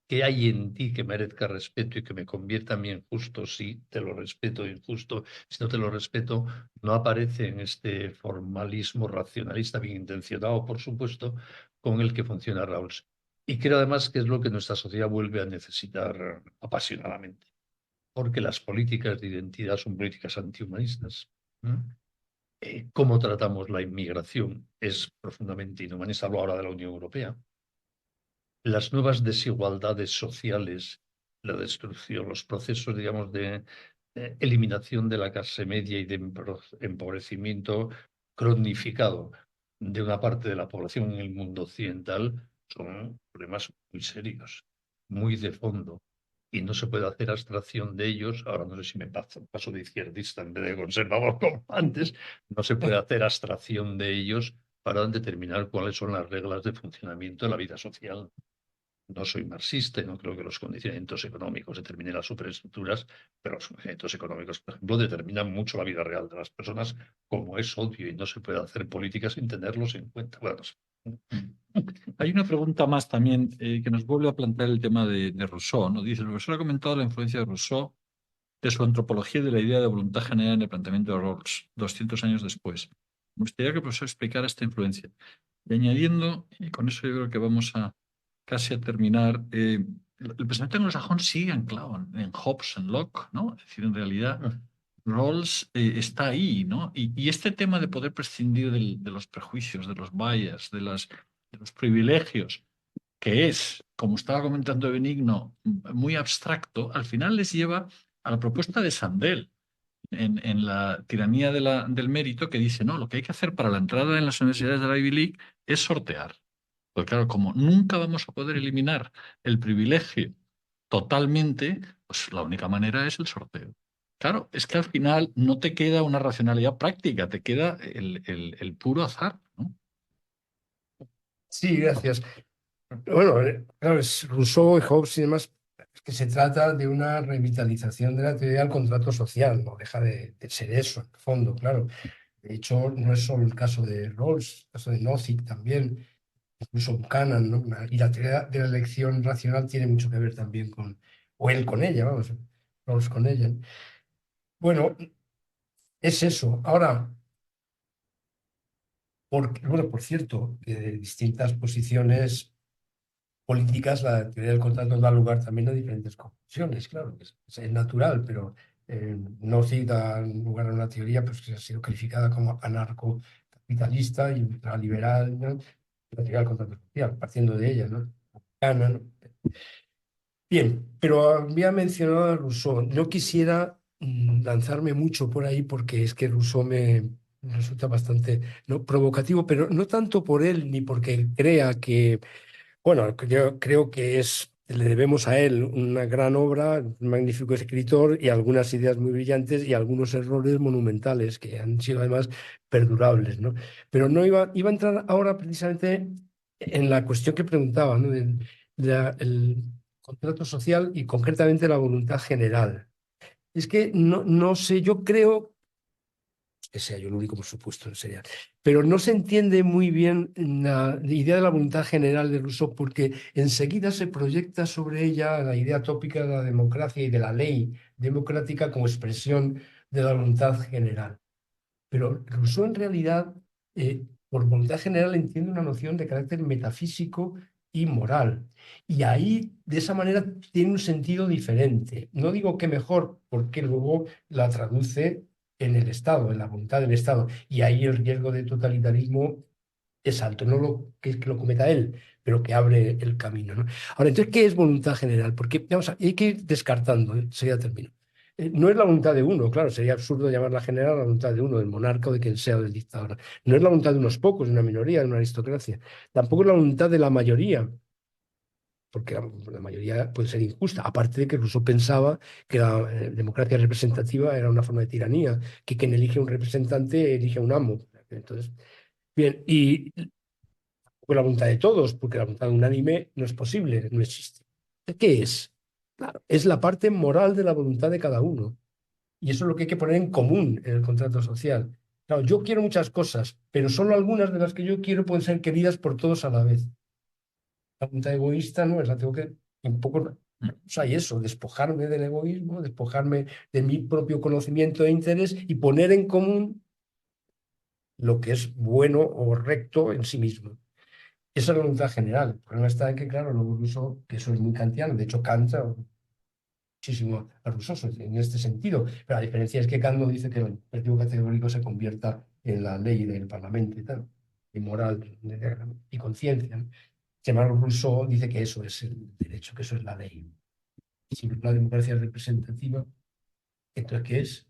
¿Qué hay en ti que merezca respeto y que me convierta a mí en justo? Si te lo respeto, injusto. Si no te lo respeto, no aparece en este formalismo racionalista, bien intencionado, por supuesto, con el que funciona Rawls. Y creo además que es lo que nuestra sociedad vuelve a necesitar apasionadamente, porque las políticas de identidad son políticas antihumanistas. ¿Cómo tratamos la inmigración? Es profundamente inhumanista. Hablo ahora de la Unión Europea. Las nuevas desigualdades sociales, la destrucción, los procesos, digamos, de eliminación de la clase media y de empobrecimiento cronificado de una parte de la población en el mundo occidental son problemas muy serios, muy de fondo. Y no se puede hacer abstracción de ellos. Ahora no sé si me paso de izquierdista en vez de conservador como antes. No se puede hacer abstracción de ellos para determinar cuáles son las reglas de funcionamiento de la vida social. No soy marxista y no creo que los condicionamientos económicos determinen las superestructuras, pero los condicionamientos económicos, por ejemplo, determinan mucho la vida real de las personas, como es obvio, y no se puede hacer políticas sin tenerlos en cuenta. Bueno, no sé. Hay una pregunta más también que nos vuelve a plantear el tema de Rousseau, ¿no? Dice, el profesor ha comentado la influencia de Rousseau de su antropología y de la idea de voluntad general en el planteamiento de Rawls, 200 años después. Me gustaría que el profesor explicara esta influencia. Y añadiendo, y con eso yo creo que vamos a casi a terminar, el pensamiento anglosajón sigue anclado en Hobbes, en Locke, ¿no? Es decir, en realidad Rawls está ahí, ¿no? Y este tema de poder prescindir de los prejuicios, de los bias, de los privilegios, que es, como estaba comentando Benigno, muy abstracto, al final les lleva a la propuesta de Sandel en la tiranía del mérito, que dice, no, lo que hay que hacer para la entrada en las universidades de la Ivy League es sortear. Porque claro, como nunca vamos a poder eliminar el privilegio totalmente, pues la única manera es el sorteo. Claro, es que al final no te queda una racionalidad práctica, te queda el puro azar, ¿no? Sí, gracias. Bueno, claro, es Rousseau y Hobbes y demás, es que se trata de una revitalización de la teoría del contrato social, no deja de ser eso, en el fondo, claro. De hecho, no es solo el caso de Rawls, el caso de Nozick también, incluso Buchanan, ¿no? Y la teoría de la elección racional tiene mucho que ver también con, o él con ella, vamos, Rawls con ella. Bueno, es eso. Ahora, bueno, por cierto, que de distintas posiciones políticas, la teoría del contrato da lugar también a diferentes conclusiones, claro, es natural, pero Nozick da lugar a una teoría pues, que ha sido calificada como anarcocapitalista y ultraliberal, ¿no? La teoría del contrato social, partiendo de ella, ¿no? Buchanan, ¿no? Bien, pero había mencionado a Rousseau. No quisiera lanzarme mucho por ahí porque es que Rousseau me resulta bastante ¿no? provocativo, pero no tanto por él ni porque crea que bueno, yo creo que le debemos a él una gran obra, un magnífico escritor y algunas ideas muy brillantes y algunos errores monumentales que han sido además perdurables, ¿no? Pero no iba a entrar ahora precisamente en la cuestión que preguntaba, ¿no? El contrato social y concretamente la voluntad general. Es que no sé, yo creo que sea yo el único, por supuesto, no sería. Pero no se entiende muy bien la idea de la voluntad general de Rousseau porque enseguida se proyecta sobre ella la idea tópica de la democracia y de la ley democrática como expresión de la voluntad general. Pero Rousseau en realidad, por voluntad general, entiende una noción de carácter metafísico y moral. Y ahí, de esa manera, tiene un sentido diferente. No digo que mejor, porque luego la traduce en el Estado, en la voluntad del Estado. Y ahí el riesgo de totalitarismo es alto. No que lo cometa él, pero que abre el camino, ¿no? Ahora, entonces, ¿qué es voluntad general? Porque vamos hay que ir descartando, sería término. No es la voluntad de uno, claro, sería absurdo llamarla general la voluntad de uno, del monarca o de quien sea, o del dictador. No es la voluntad de unos pocos, de una minoría, de una aristocracia. Tampoco es la voluntad de la mayoría, porque la mayoría puede ser injusta. Aparte de que Rousseau pensaba que la democracia representativa era una forma de tiranía, que quien elige un representante elige un amo. Entonces, bien, y pues la voluntad de todos, porque la voluntad unánime no es posible, no existe. ¿Qué es? Claro, es la parte moral de la voluntad de cada uno. Y eso es lo que hay que poner en común en el contrato social. Claro, yo quiero muchas cosas, pero solo algunas de las que yo quiero pueden ser queridas por todos a la vez. La voluntad egoísta no es la tengo que un poco, o sea, y eso, despojarme del egoísmo, despojarme de mi propio conocimiento e interés y poner en común lo que es bueno o recto en sí mismo. Esa es la voluntad general. El problema está en que, claro, luego Rousseau, que eso es muy kantiano, de hecho Kant muchísimo a Rousseau en este sentido, pero la diferencia es que Kant no dice que el imperativo categórico se convierta en la ley del Parlamento y tal, y moral y conciencia, ¿no? Sin embargo, Rousseau dice que eso es el derecho, que eso es la ley. Si la democracia es representativa, entonces, ¿qué es?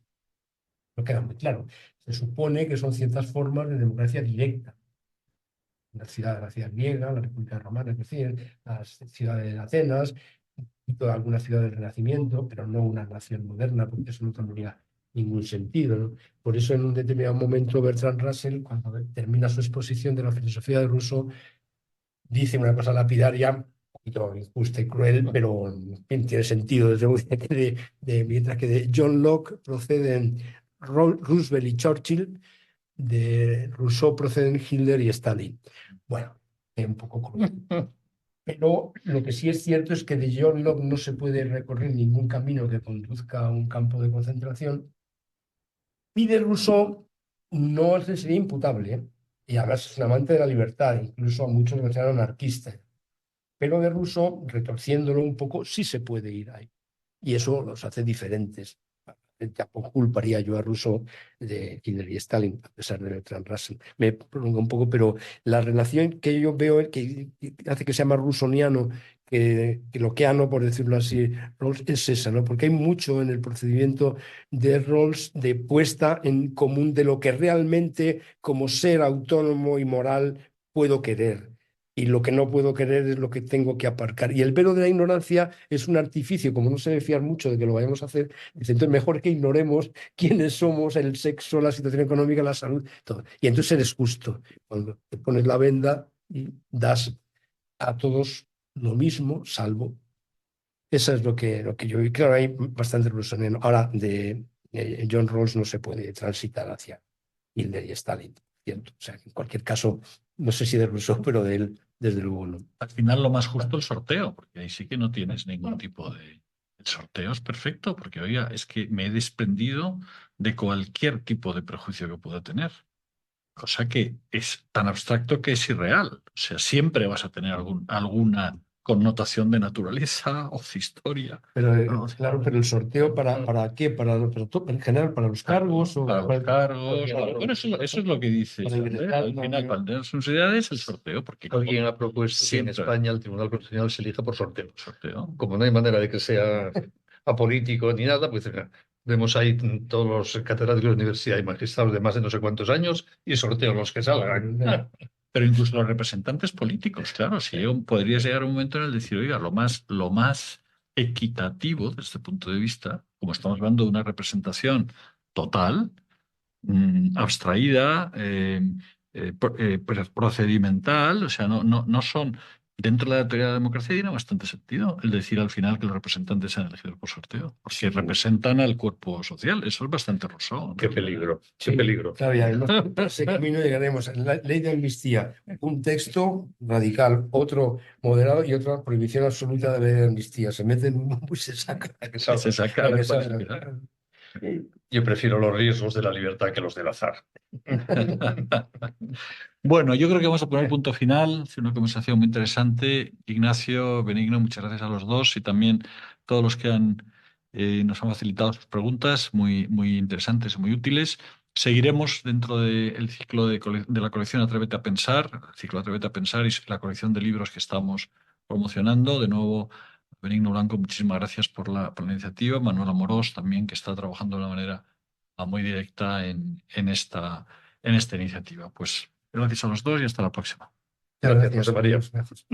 No queda muy claro. Se supone que son ciertas formas de democracia directa. La ciudad griega, la República Romana, es decir, las ciudades de Atenas, y toda alguna ciudad del Renacimiento, pero no una nación moderna, porque eso no tendría ningún sentido, ¿no? Por eso, en un determinado momento, Bertrand Russell, cuando termina su exposición de la filosofía de Rousseau, dice una cosa lapidaria, un poquito injusta y cruel, pero en fin, tiene sentido. Desde mientras que de John Locke proceden Roosevelt y Churchill, de Rousseau proceden Hitler y Stalin. Bueno, es un poco cruel. Pero lo que sí es cierto es que de John Locke no se puede recorrer ningún camino que conduzca a un campo de concentración. Y de Rousseau no se sería imputable, ¿eh? Y además es un amante de la libertad, incluso a muchos lo consideran anarquista. Pero de Rousseau, retorciéndolo un poco, sí se puede ir ahí. Y eso los hace diferentes. Tampoco culparía yo a Rousseau de Hitler y Stalin, a pesar de Bertrand Russell. Me prolongo un poco, pero la relación que yo veo que hace que sea más rusoniano que lockeano, por decirlo así, Rawls, es esa, ¿no? Porque hay mucho en el procedimiento de Rawls de puesta en común de lo que realmente como ser autónomo y moral puedo querer. y lo que no puedo querer es lo que tengo que aparcar. Y el velo de la ignorancia es un artificio, como no se debe fiar mucho de que lo vayamos a hacer, dice, entonces mejor que ignoremos quiénes somos, el sexo, la situación económica, la salud, todo. Y entonces eres justo. Cuando te pones la venda y das a todos lo mismo, salvo. Eso es lo que yo vi. Claro, hay bastante rusoniano. Ahora, de John Rawls no se puede transitar hacia Hitler y Stalin, ¿cierto? O sea, en cualquier caso, no sé si de Rousseau, pero de él, desde luego no. Al final lo más justo el sorteo, porque ahí sí que no tienes ningún tipo de... El sorteo es perfecto, porque oiga, es que me he desprendido de cualquier tipo de prejuicio que pueda tener. Cosa que es tan abstracto que es irreal. O sea, siempre vas a tener alguna connotación de naturaleza o de historia. Pero, ¿No? claro, pero el sorteo, ¿para qué? En general, ¿para los cargos? O Para los cargos. para- Bueno, eso es lo que dice para Sander. ingresar, Al final, para tener responsabilidades, el sorteo, porque Alguien ha propuesto que en siempre España el Tribunal Constitucional se elija por sorteo. sorteo. Como no hay manera de que sea apolítico ni nada, pues vemos ahí todos los catedráticos de universidad y magistrados de más de no sé cuántos años y sorteo los que salgan. Pero incluso los representantes políticos, claro, si podrías llegar a un momento en el decir, oiga, lo más equitativo desde este punto de vista, como estamos hablando de una representación total, abstraída, procedimental, o sea, no son, dentro de la teoría de la democracia tiene bastante sentido el decir al final que los representantes sean elegidos por sorteo, porque representan al cuerpo social, eso es bastante Rousseau, ¿no? Qué peligro, Sí, qué peligro. claro, y además, ese camino llegaremos. La ley de amnistía, un texto radical, otro moderado y otra prohibición absoluta de la ley de amnistía. Se meten y se sacan. Que se saca Que la salga. Yo prefiero los riesgos de la libertad que los del azar. Bueno, yo creo que vamos a poner punto final. Ha sido una conversación muy interesante. Ignacio, Benigno, muchas gracias a los dos y también todos los que nos han facilitado sus preguntas, muy, muy interesantes y muy útiles. Seguiremos dentro del ciclo de la colección Atrévete a Pensar, el ciclo Atrévete a Pensar y la colección de libros que estamos promocionando. De nuevo, Benigno Blanco, muchísimas gracias por la iniciativa. Manuel Amorós también, que está trabajando de una manera muy directa en esta iniciativa. Pues gracias a los dos y hasta la próxima. Gracias, José María. Gracias.